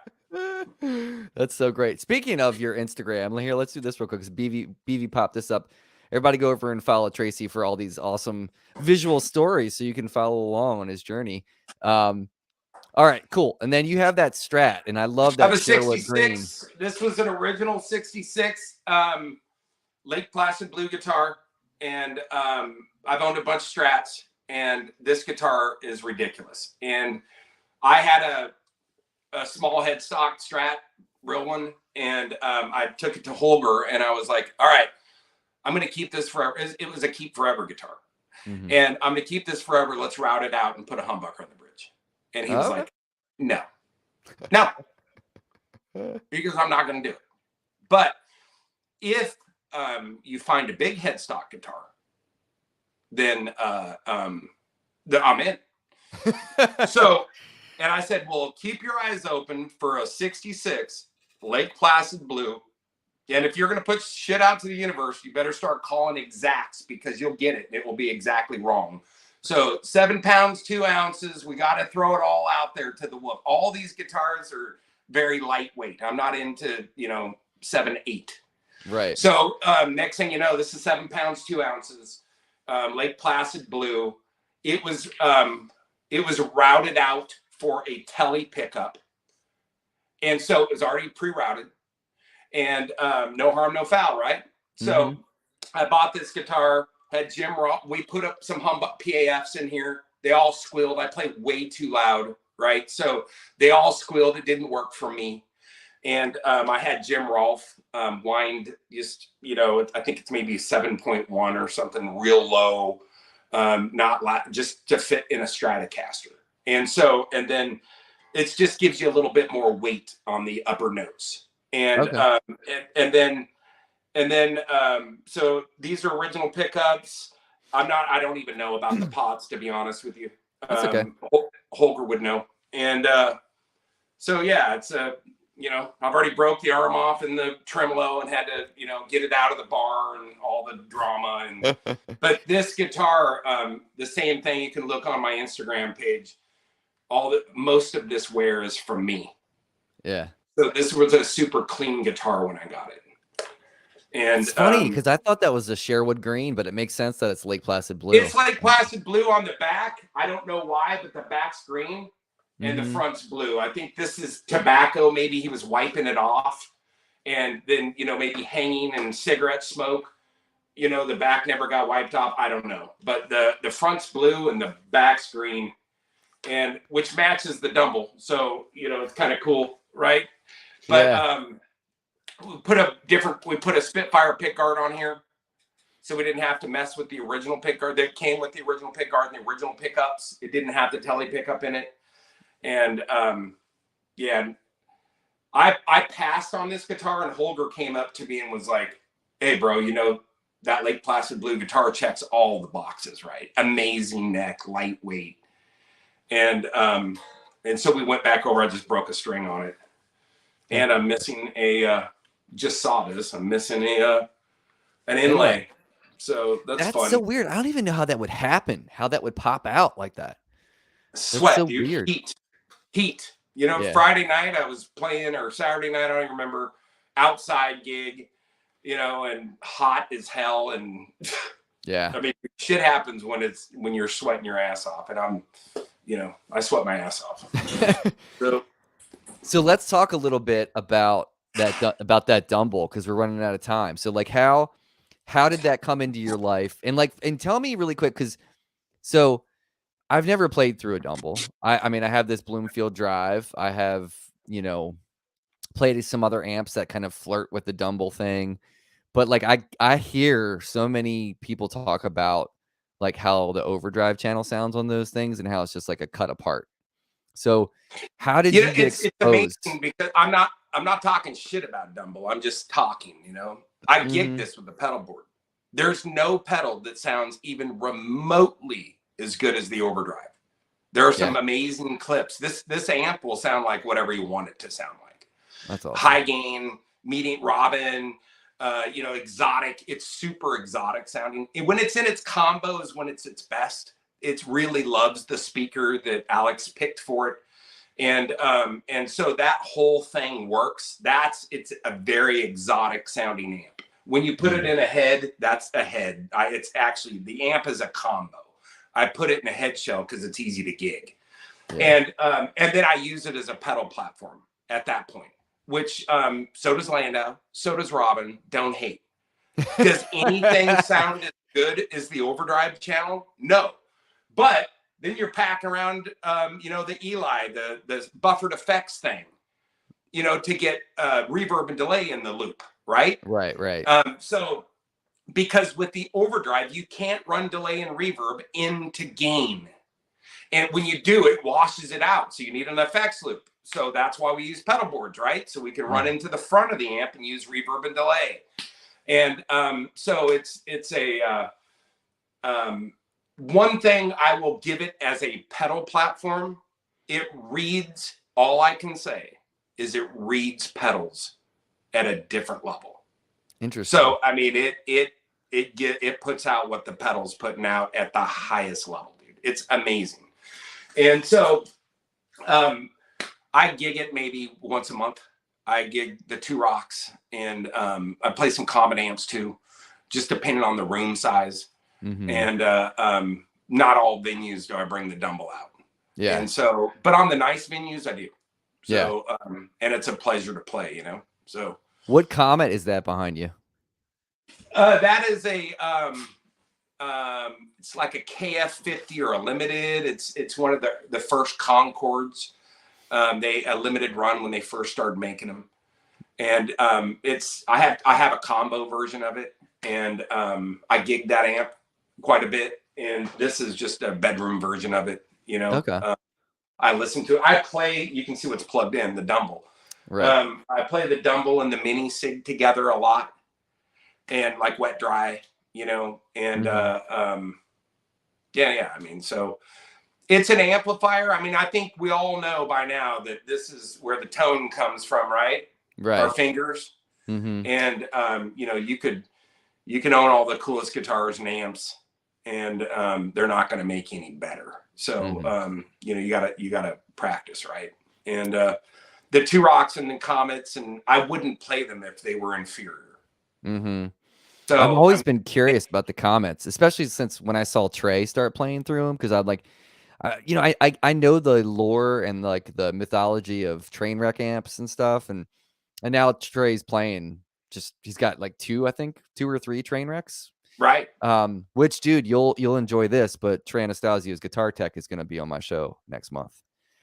That's so great. Speaking of your Instagram, here, let's do this real quick because BV popped this up. Everybody go over and follow Tracy for all these awesome visual stories so you can follow along on his journey. All right, cool. And then you have that Strat, and I love I have that a Sherwood green. 66. This was an original 66 Lake Placid blue guitar. And I've owned a bunch of Strats, and this guitar is ridiculous. And I had a small headstock Strat, real one, and I took it to Holger, and I was like, all right, I'm going to keep this forever. It was a keep forever guitar. Mm-hmm. And I'm going to keep this forever. Let's route it out and put a humbucker on the bridge. And he was like, no, because I'm not going to do it. But if you find a big headstock guitar, then I'm in. So, and I said, well, keep your eyes open for a 66 Lake Placid blue. And if you're going to put shit out to the universe, you better start calling exacts, because you'll get it. It will be exactly wrong. So 7 pounds, 2 ounces. We got to throw it all out there to the wolf. All these guitars are very lightweight. I'm not into, 7, 8. Right. So next thing you know, this is 7 pounds, 2 ounces, Lake Placid blue. It was routed out for a tele pickup. And so it was already pre-routed, and no harm, no foul, right? So I bought this guitar, had Jim Ross. We put up some humbug PAFs in here. They all squealed. I played way too loud, right? So they all squealed. It didn't work for me. And I had Jim Rolfe wind just, I think it's maybe 7.1 or something, real low, not loud, just to fit in a Stratocaster. And so, and then it just gives you a little bit more weight on the upper notes. And so these are original pickups. I don't even know about the pots, to be honest with you. That's okay. Holger would know. And so yeah, it's I've already broke the arm off in the tremolo and had to, get it out of the bar and all the drama. And but this guitar, the same thing. You can look on my Instagram page. Most of this wear is from me. Yeah. So this was a super clean guitar when I got it. And it's funny because I thought that was a Sherwood green, but it makes sense that it's Lake Placid blue. It's Lake Placid blue on the back. I don't know why, but the back's green and the front's blue. I think this is tobacco. Maybe he was wiping it off, and then maybe hanging and cigarette smoke. The back never got wiped off. I don't know, but the front's blue and the back's green, and which matches the Dumble. So it's kind of cool, right? But we put a Spitfire pickguard on here, so we didn't have to mess with the original pickguard that came with the original pickguard and the original pickups. It didn't have the tele pickup in it. And I passed on this guitar, and Holger came up to me and was like, hey bro, that Lake Placid blue guitar checks all the boxes, right? Amazing neck, lightweight. And so we went back over. I just broke a string on it, and I'm missing just saw this. I'm missing an inlay. So that's fun. So weird. I don't even know how that would happen. How that would pop out like that. Sweat, so dude. Weird. Heat. Friday night I was playing, or Saturday night, I don't even remember, outside gig, and hot as hell. And yeah, I mean, shit happens when you're sweating your ass off, and I'm, I sweat my ass off. So let's talk a little bit about that Dumble, because we're running out of time. So like how did that come into your life? And tell me really quick, because so I've never played through a Dumble. I mean, I have this Bloomfield Drive. I have, played some other amps that kind of flirt with the Dumble thing. But like I hear so many people talk about like how the overdrive channel sounds on those things and how it's just like a cut apart. So how did You know, you get it's amazing exposed? because I'm not talking shit about Dumble. I'm just talking, you know. I gig Mhm. this with the pedal board. There's no pedal that sounds even remotely as good as the overdrive. There are Yeah, some amazing clips. This amp will sound like whatever you want it to sound like. that's awesome. High gain, meeting Robin, you know, exotic. It's super exotic sounding. And when it's in its combos, when it's its best, it really loves the speaker that Alex picked for it. And so that whole thing works. It's a very exotic sounding amp. When you put it Mhm. in a head, that's a head. It's actually, the amp is a combo. I put it in a head shell because it's easy to gig, Yeah. and then I use it as a pedal platform at that point. Which so does Landau, so does Robin. Don't hate. Does anything sound as good as the overdrive channel? No. But then you're packing around, you know, the Eli, the buffered effects thing, you know, to get reverb and delay in the loop, right? Right, right. So because with the overdrive, you can't run delay and reverb into gain. And when you do, it washes it out. So you need an effects loop. So that's why we use pedal boards, right? So we can run Yeah. into the front of the amp and use reverb and delay. And so it's a one thing I will give it as a pedal platform. It reads. All I can say is it reads pedals at a different level. Interesting. So I mean, it puts out what the pedal's putting out at the highest level, dude. It's amazing. And so I gig it maybe once a month. I gig the Two Rocks, and I play some Comet amps too, just depending on the room size. Mhm. And not all venues do I bring the Dumble out. Yeah. And so, but on the nice venues, I do. Yeah. So, and it's a pleasure to play, you know. So What Comet is that behind you? that is it's like a KF50 or a limited. It's one of the first Concords. They a limited run when they first started making them, and I have a combo version of it, and I gig that amp quite a bit, and this is just a bedroom version of it. You know, Okay. I listen to it. I play. You can see what's plugged in the Dumble. Right. I play the Dumble and the Mini Sig together a lot, and like wet dry. You know, and Mhm. yeah. I mean, so it's an amplifier. I mean, I think we all know by now that this is where the tone comes from, right? Our Right. fingers. Mhm. And you know, you can own all the coolest guitars and amps, and they're not going to make you any better. So Mhm. you know, you gotta practice, right? And the Two Rocks and the Comets, and I wouldn't play them if they were inferior. Mhm. I've So I always mean, been curious about the Comets, especially since when I saw Trey start playing through them, because I'm like, you know, I know the lore and like the mythology of train wreck amps and stuff, and now Trey's playing. Just he's got like two, I think, 2 or 3 train wrecks. right? Which dude, you'll enjoy this, but Trey Anastasio's guitar tech is going to be on my show next month.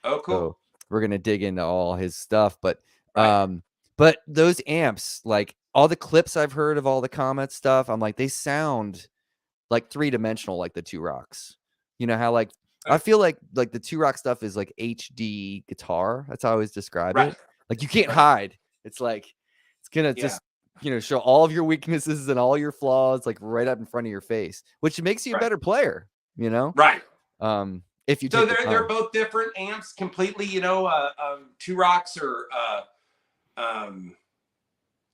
Oh, So cool. we're gonna dig into all his stuff. Right, But those amps, like all the clips I've heard of all the Comet stuff, I'm like, they sound like 3-dimensional, like the Two Rocks. You know how like I feel like the Two Rock stuff is like HD guitar. That's how I always describe right, it. Like you can't right. hide. It's like it's gonna Yeah, just show all of your weaknesses and all your flaws like right up in front of your face, which makes you a right, better player, you know? right. If you So take the they're time. both different amps, completely. You know, Two Rocks are um,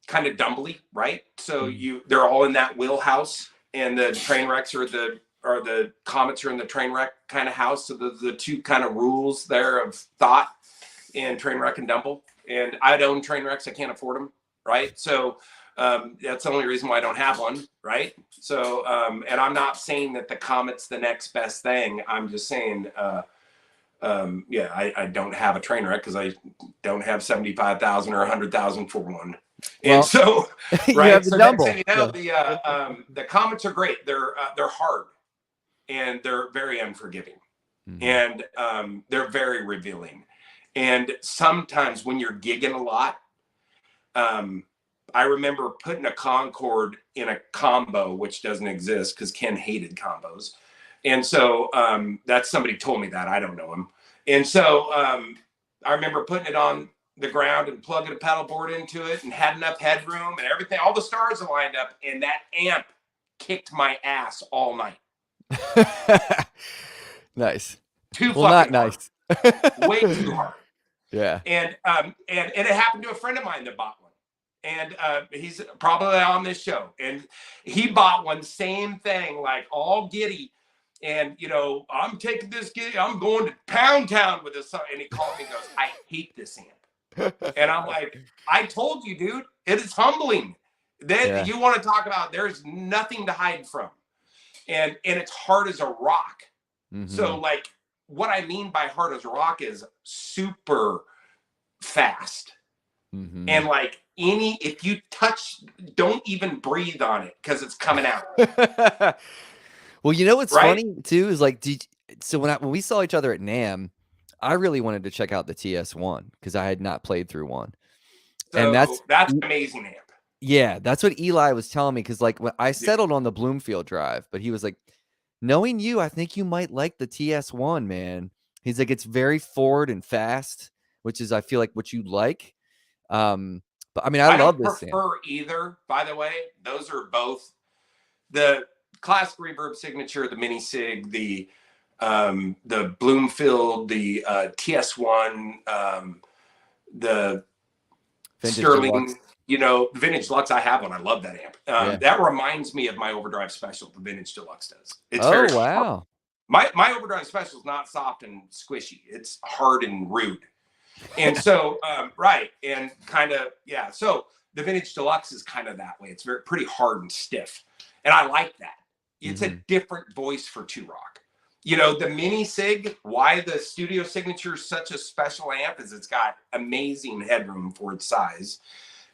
kind of dumbly, right? So Mhm. they're all in that wheelhouse, and the train wrecks or the Comets are in the train wreck kind of house. So the two kind of rules there of thought in train wreck and Dumble. And I'd own train wrecks, I can't afford them, right? So that's the only reason why I don't have one, right? So and I'm not saying that the Comet's the next best thing. I'm just saying yeah, I don't have a train wreck because I don't have 75,000 or 100,000 for one. And Well, so, you have right. the So next thing Dumble. you know, So the Comets are great. They're hard, and they're very unforgiving, Mhm. and they're very revealing. And sometimes when you're gigging a lot, um, I remember putting a Concord in a combo, which doesn't exist because Ken hated combos. And so that's somebody told me that. I don't know him. And so I remember putting it on the ground and plugging a pedal board into it and had enough headroom and everything. All the stars lined up, and that amp kicked my ass all night. Nice. Too Well, not fucking hard. nice. Way too hard. Yeah. And it happened to a friend of mine that bought one. And he's probably on this show. And he bought one, same thing, like all giddy. And, you know, I'm taking this giddy, I'm going to Pound Town with this. And he called me and goes, I hate this amp. And I'm like, I told you, dude, it is humbling. Then you want to talk about there's nothing to hide from. And it's hard as a rock. So like what I mean by hard as a rock is super fast. And like if you touch, don't even breathe on it because it's coming out. Well, you know what's funny too is like, so when we saw each other at NAMM, I really wanted to check out the TS1 because I had not played through one. So and that's an amazing amp. Yeah, that's what Eli was telling me, because like when I settled on the Bloomfield drive, but he was like, knowing you, I think you might like the TS1, man. He's like, it's very forward and fast, which is I feel like what you like. But I mean, I love this amp. I don't prefer either, by the way. Those are both the classic reverb signature, the mini sig, the Bloomfield, the TS1, the Vintage Sterling, Deluxe. you know, the Vintage Deluxe. I have one. I love that amp. That reminds me of my Overdrive Special. The Vintage Deluxe does. It's very wow. My Overdrive Special is not soft and squishy. It's hard and rude. And so, and kind of, so the Vintage Deluxe is kind of that way. It's pretty hard and stiff. And I like that. It's a different voice for Two Rock. You know, the mini sig, why the Studio Signature is such a special amp is it's got amazing headroom for its size.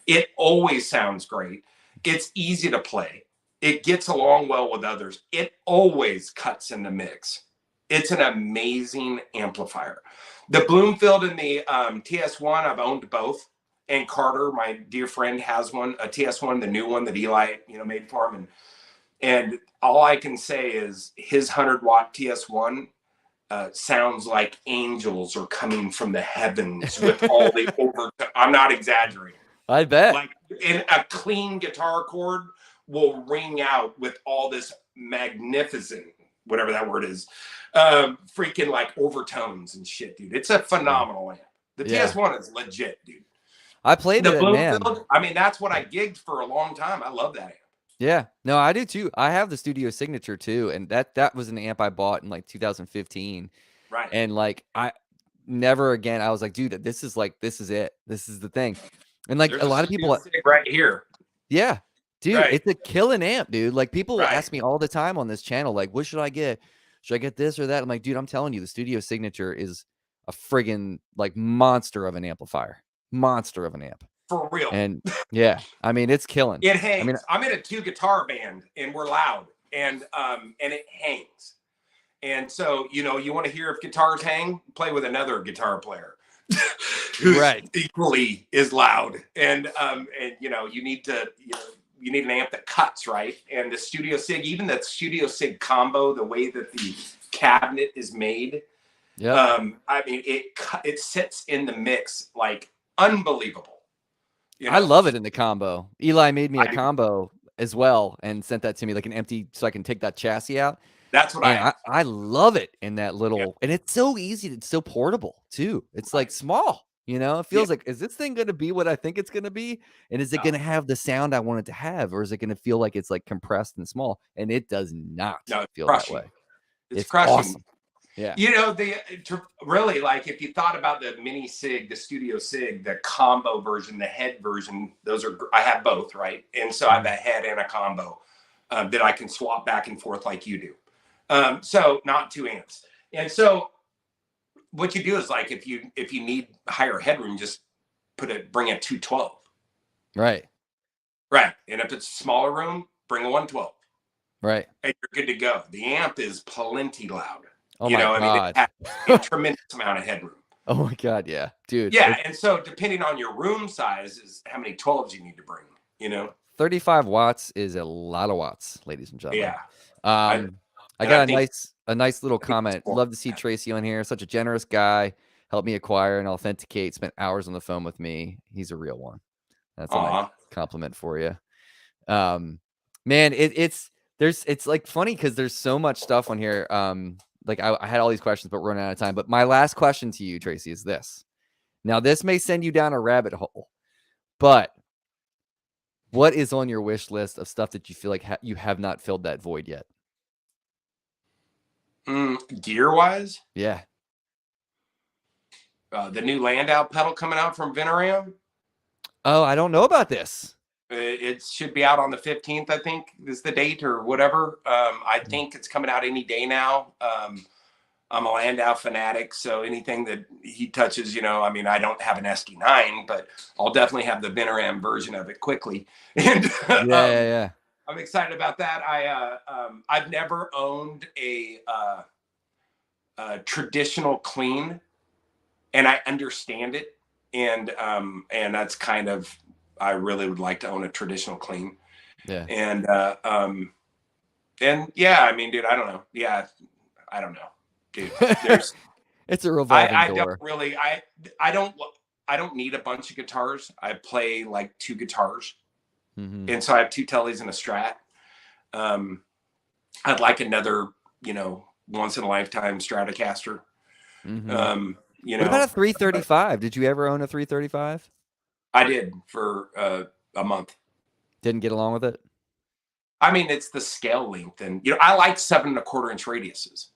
It always sounds great. It's easy to play. It gets along well with others. It always cuts in the mix. It's an amazing amplifier. The Bloomfield and the TS1, I've owned both. And Carter, my dear friend, has one, a TS1, the new one that Eli, made for him. And all I can say is his 100-watt TS1 sounds like angels are coming from the heavens with all the I'm not exaggerating. I bet. Like in a clean guitar chord will ring out with all this magnificent, whatever that word is, freaking like overtones and shit, dude. It's a phenomenal amp. The TS1 is legit, dude. I played it at NAMM. I mean, that's what I gigged for a long time. I love that amp. Yeah, no, I do too. I have the Studio Signature too, and that was an amp I bought in like 2015. Right. And like I never again, I was like, dude, this is it. This is the thing. And like a lot of people right here. Yeah, dude, it's a killing amp, dude. Like people will ask me all the time on this channel, like, what should I get? Should I get this or that? I'm like, dude, I'm telling you, the Studio Signature is a friggin' like monster of an amplifier. Monster of an amp. For real. And yeah, I mean, it's killing. It hangs. I mean, I'm in a 2-guitar band and we're loud and it hangs. And so, you want to hear if guitars hang, play with another guitar player who's equally is loud. And you need an amp that cuts, right? And the Studio Sig, even the Studio Sig combo, the way that the cabinet is made, I mean, it sits in the mix like unbelievable. I love it in the combo. Eli made me a combo as well and sent that to me like an empty, so I can take that chassis out. That's what I love it in that little, and it's so easy. It's so portable too. It's like small, it feels like, is this thing going to be what I think it's going to be? And is it going to have the sound I want it to have? Or is it going to feel like it's like compressed and small? And it does not feel that way. It's crushing. Awesome. Yeah. Really, like if you thought about the mini sig, the Studio Sig, the combo version, the head version, I have both, right? And so I have a head and a combo that I can swap back and forth like you do. So not 2 amps. And so what you do is like, if you need higher headroom, just bring a 212. Right. Right. And if it's a smaller room, bring a 112. Right. And you're good to go. The amp is plenty loud. Oh my God. I mean, it has a tremendous amount of headroom. Oh my God, yeah, dude. Yeah, and so depending on your room size is how many 12s you need to bring, 35 watts is a lot of watts, ladies and gentlemen. Yeah. I got a nice a nice little I think it's comment. cool. Love to see Tracy on here. Such a generous guy. Helped me acquire and authenticate. Spent hours on the phone with me. He's a real one. That's a nice Aw. compliment for you. Man, it's like funny because there's so much stuff on here. Like I had all these questions, but we're running out of time. But my last question to you, Tracy, is this. Now, this may send you down a rabbit hole, but what is on your wish list of stuff that you feel like you have not filled that void yet? Gear wise, Yeah. the new Landau pedal coming out from Veneram. Oh, I don't know about this. It should be out on the 15th, I think is the date or whatever. I think it's coming out any day now. I'm a Landau fanatic, so anything that he touches, I mean, I don't have an SD9, but I'll definitely have the Veneram version of it quickly. And yeah. I'm excited about that. I've never owned a traditional clean, and I understand it, and that's kind of, I really would like to own a traditional clean. Yeah. And yeah, I mean, dude, I don't know. Yeah, I don't know, dude. There's it's a revolving I door. don't really I don't need a bunch of guitars. I play like 2 guitars. And so I have 2 tellies and a Strat. I'd like another, once in a lifetime Stratocaster. What about a 335? Did you ever own a 335? I did for a month. Didn't get along with it? I mean, it's the scale length, and I like 7 1/4 inch radiuses.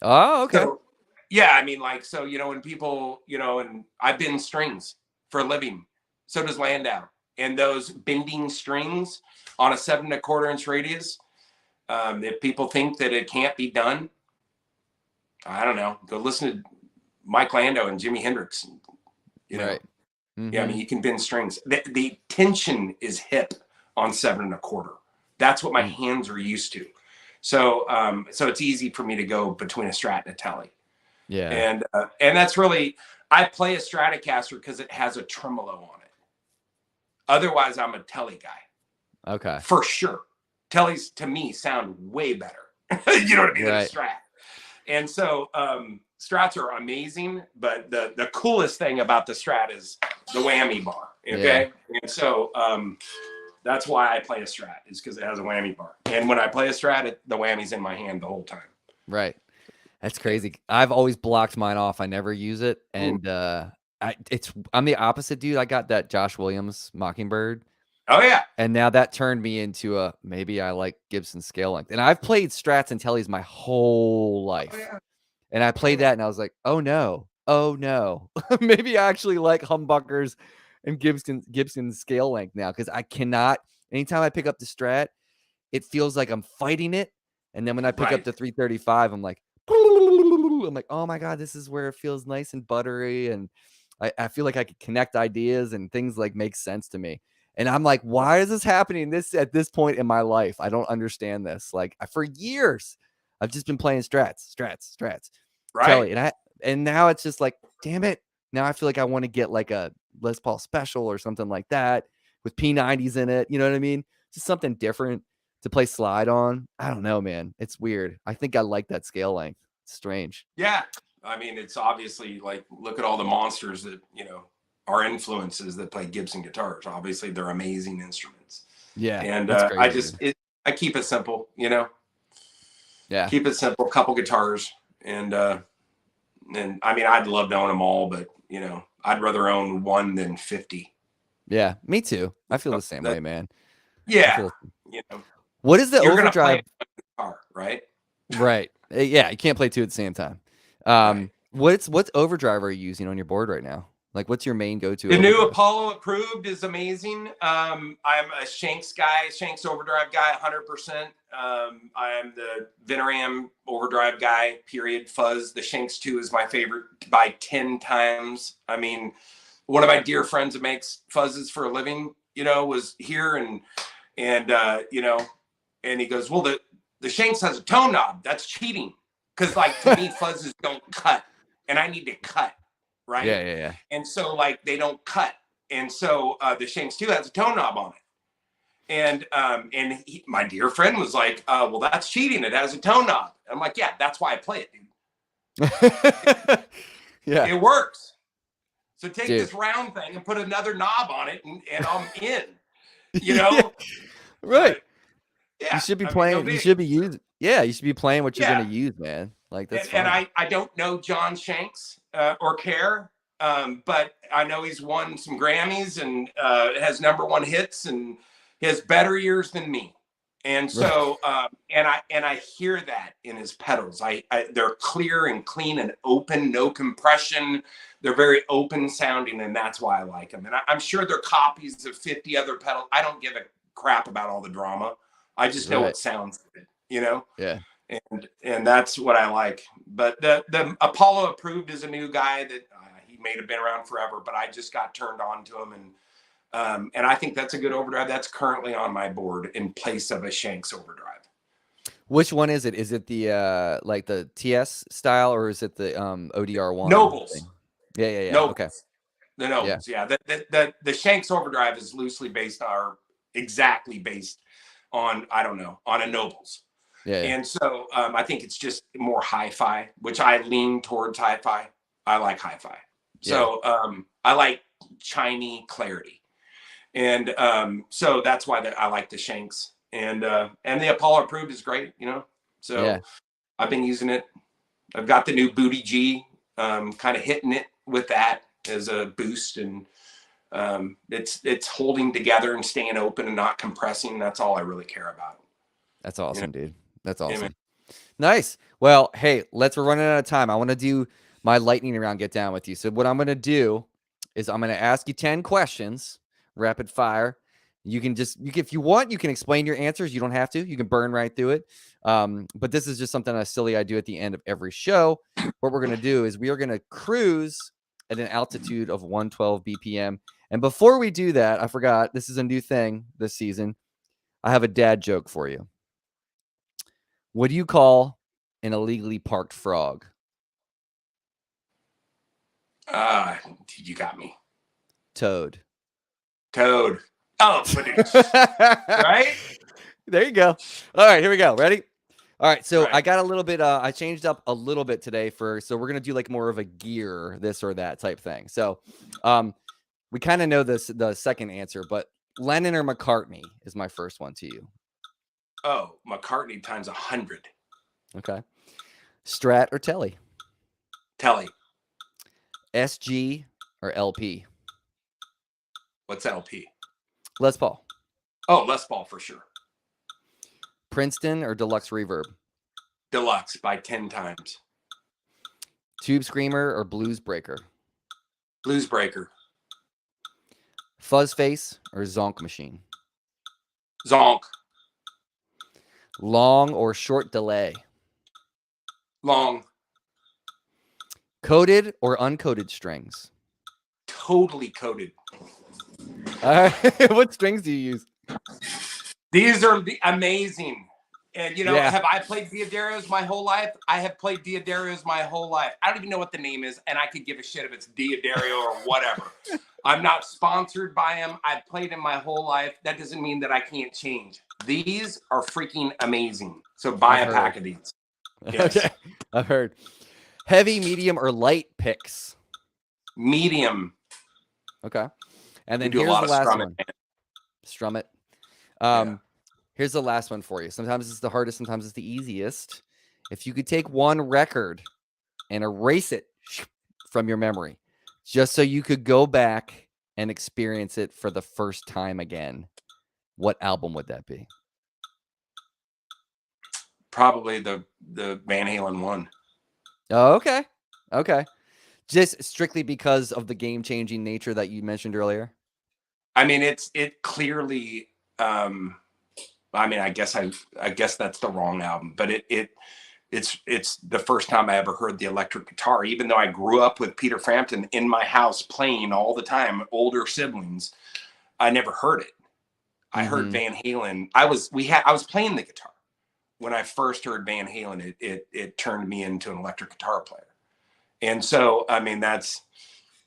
Oh, okay. So, yeah, I mean, like, so when people, and I bend strings for a living. So does Landau, and those bending strings on a 7 1/4 inch radius. If people think that it can't be done, I don't know. Go listen to Mike Landau and Jimi Hendrix. Right. Yeah, I mean, you can bend strings. The tension is hip on 7 1/4. That's what my hands are used to. So it's easy for me to go between a Strat and a Telly. Yeah. And that's really, I play a Stratocaster because it has a tremolo on it. Otherwise, I'm a Telly guy. Okay. For sure. Tellys to me sound way better. You know what I mean? Right. Than a Strat. And so Strats are amazing, but the coolest thing about the Strat is the whammy bar. Okay. Yeah. And so that's why I play a Strat, is because it has a whammy bar. And when I play a Strat, the whammy's in my hand the whole time. Right. That's crazy. I've always blocked mine off. I never use it. And I'm the opposite, dude. I got that Josh Williams Mockingbird. Oh yeah. And now that turned me into maybe I like Gibson scale length. And I've played Strats and Tellys my whole life. Oh, yeah. And I played that and I was like, oh no. Maybe I actually like humbuckers and Gibson scale length now, because I cannot, anytime I pick up the Strat, it feels like I'm fighting it. And then when I pick up the 335, I'm like, oh my God, this is where it feels nice and buttery. And I feel like I could connect ideas and things like make sense to me. And I'm like, why is this happening at this point in my life? I don't understand this. Like, for years, I've just been playing Strats. Right. Kelly, and now it's just like, damn it. Now I feel like I want to get like a Les Paul Special or something like that with P90s in it. You know what I mean? Just something different to play slide on. I don't know, man. It's weird. I think I like that scale length. It's strange. Yeah. I mean, it's obviously like, look at all the monsters that, are influences that play Gibson guitars. Obviously, they're amazing instruments. Yeah. And I keep it simple, Yeah. Keep it simple. Couple guitars. And I mean, I'd love to own them all, but, I'd rather own 1 than 50. Yeah, me too. I feel the same way, man. Yeah. What is the You're overdrive? Guitar, right? Right. Yeah, you can't play 2 at the same time. Right. What's overdrive are you using on your board right now? Like, what's your main go-to? The new Apollo Approved is amazing. I'm a Shanks guy, Shanks overdrive guy, 100%. I am the Veneram overdrive guy, period. Fuzz, the Shanks 2 is my favorite by 10 times. I mean, one of my dear friends that makes fuzzes for a living, was here and he goes, well, the Shanks has a tone knob. That's cheating. Because, like, to me, fuzzes don't cut, and I need to cut. Right. Yeah. And so, like, they don't cut. And so the Shanks 2 has a tone knob on it. My dear friend was like, well, that's cheating. It has a tone knob. I'm like, yeah, that's why I play it, dude. Yeah, It works. So take dude. this round thing and put another knob on it, and I'm in, Yeah, right. But You yeah, should be I mean, no playing. You big. should be using. Yeah, you should be playing what you're gonna Yeah. use, man. Like that's And fun. I don't know John Shanks or care, but I know he's won some Grammys and has #1 hits and he has better ears than me. And Right. so, I hear that in his pedals. They're clear and clean and open, no compression. They're very open sounding, and that's why I like them. And I'm sure they're copies of 50 other pedals. I don't give a crap about all the drama. I just know Right. it sounds good. Yeah. And that's what I like. But the Apollo Approved is a new guy that he may have been around forever, but I just got turned on to him, and I think that's a good overdrive. That's currently on my board in place of a Shanks overdrive. Which one is it? Is it the like the TS style or is it the ODR1 Nobles, thing? Yeah. Okay. Nobles, the Yeah. Nobles. Yeah, the Shanks overdrive is loosely based, are exactly based on, I don't know, on a Nobles. Yeah. And so I think it's just more hi-fi, which I lean towards hi-fi. I like hi-fi. Yeah. So I like chiny clarity. And so that's why I like the Shanks. And the Apollo Approved is great. Yeah. So I've been using it. I've got the new Booty G, kind of hitting it with that as a boost. And it's holding together and staying open and not compressing. That's all I really care about. That's awesome, dude. That's Amen. awesome. Nice. Well, hey, we're running out of time. I want to do my lightning round get down with you. So what I'm going to do is I'm going to ask you 10 questions, rapid fire. If you want, you can explain your answers. You don't have to. You can burn right through it. But this is just something silly I do at the end of every show. What we're going to do is we are going to cruise at an altitude of 112 BPM. And before we do that, I forgot, this is a new thing this season. I have a dad joke for you. What do you call an illegally parked frog? You got me. Toad. Toad. Oh, right? There you go. All right, here we go. Ready? All right, so Right. I got a little bit, I changed up a little bit today so we're going to do like more of a gear, this or that type thing. So we kind of know the second answer, but Lennon or McCartney is my first one to you. Oh, McCartney times 100. Okay. Strat or Telly? Telly. SG or LP? What's LP? Les Paul. Oh, Les Paul for sure. Princeton or Deluxe Reverb? Deluxe by 10 times. Tube Screamer or Blues Breaker? Blues Breaker. Fuzz Face or Zonk Machine? Zonk. Long or short delay? Long. Coated or uncoated strings? Totally coated. What strings do you use? These are amazing. And, Yeah. have I played Diodarios my whole life? I have played Diodarios my whole life. I don't even know what the name is, and I could give a shit if it's Diodario or whatever. I'm not sponsored by him. I've played him my whole life. That doesn't mean that I can't change. These are freaking amazing. So buy a pack of these. Yes. Okay, I've heard. Heavy, medium, or light picks? Medium. Okay. And then We do here's a lot the of last strumming. one. Strum it. Yeah. Here's the last one for you. Sometimes it's the hardest, sometimes it's the easiest. If you could take one record and erase it from your memory, just so you could go back and experience it for the first time again, what album would that be? Probably the Van Halen one. Oh, okay. Okay. Just strictly because of the game-changing nature that you mentioned earlier? I mean, it clearly, I guess that's the wrong album, but it's the first time I ever heard the electric guitar, even though I grew up with Peter Frampton in my house playing all the time, older siblings. I never heard it. I heard Van Halen. I was playing the guitar when I first heard Van Halen. It turned me into an electric guitar player. And so, I mean,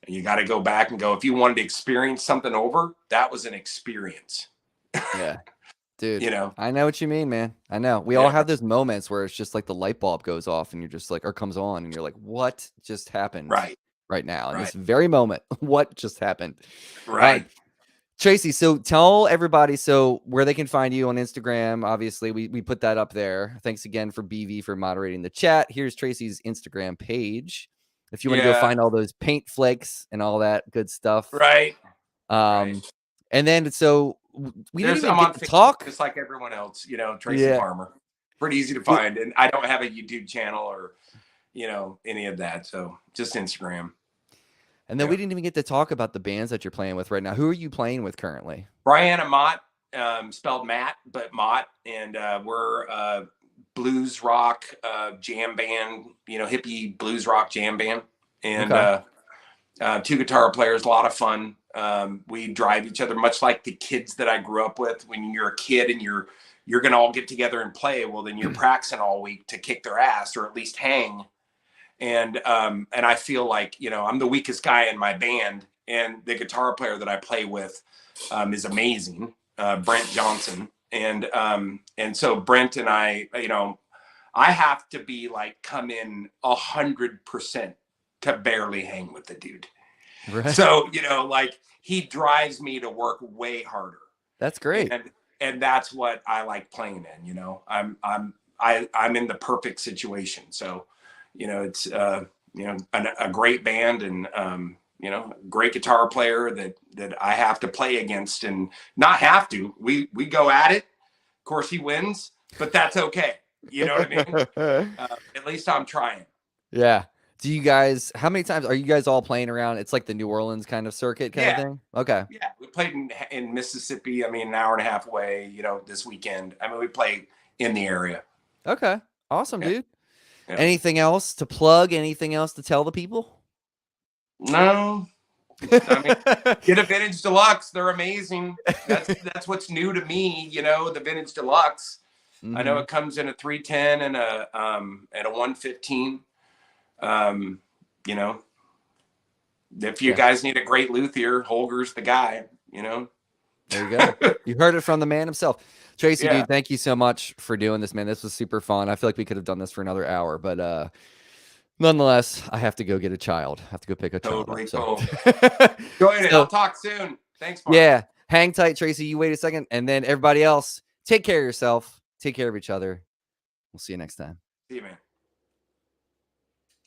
you got to go back and go, if you wanted to experience something over, that was an experience. Yeah. Dude, You know? I know what you mean, man. I know. We all Yeah. have those moments where it's just like the light bulb goes off and you're just like, or comes on and you're like, what just happened Right. right now in Right. this very moment? What just happened? Uh, Right. Tracy, so tell everybody where they can find you on Instagram. Obviously, we put that up there. Thanks again for BV for moderating the chat. Here's Tracy's Instagram page. If you want to go Yeah. find all those paint flicks and all that good stuff. Right. Right. Um, and then we didn't even I'm get on to Facebook talk. just like everyone else, you know, Tracy Yeah. Farmer. Pretty easy to Well, find. And I don't have a YouTube channel or, you know, any of that. So just Instagram. and then Yeah. we didn't even get to talk about the bands that you're playing with right now. Who are you playing with currently? Brianna Mott, spelled Matt, but Mott. And we're blues rock jam band, you know, hippie blues rock jam band. And Okay. 2 guitar players, a lot of fun. We drive each other, much like the kids that I grew up with. When you're a kid and you're going to all get together and play, well, then you're practicing all week to kick their ass or at least hang. And I feel like, you know, I'm the weakest guy in my band, and the guitar player that I play with is amazing, Brent Johnson. And so Brent and I, you know, I have to be like come in 100% to barely hang with the dude. Right. So, you know, like he drives me to work way harder. That's great. And that's what I like playing in, you know. I'm in the perfect situation. So, you know, it's you know, a great band and you know, great guitar player that I have to play against, and not have to. We go at it. Of course he wins, but that's okay. You know what I mean? At least I'm trying. Yeah. Do you guys, how many times are you guys all playing around? It's like the New Orleans kind of circuit kind of Yeah. thing? Okay. Yeah. We played in Mississippi. I mean, an hour and a half away, you know, this weekend. I mean, we play in the area. Okay. Awesome, Yeah. dude. Yeah. Anything else to plug? Anything else to tell the people? No. I mean, get a Vintage Deluxe. They're amazing. That's what's new to me, you know, the Vintage Deluxe. I know it comes in a 310 and a 115. You know, if you guys need a great luthier, Holger's the guy, you know. There you go. You heard it from the man himself. Tracy, Yeah. dude, thank you so much for doing this, man. This was super fun. I feel like we could have done this for another hour, but nonetheless, I have to go get a child. I have to go pick a child up. So. Cool. Join it. I'll talk soon. Thanks, Mark. Yeah. Hang tight, Tracy. You wait a second. And then everybody else, take care of yourself. Take care of each other. We'll see you next time. See you, man.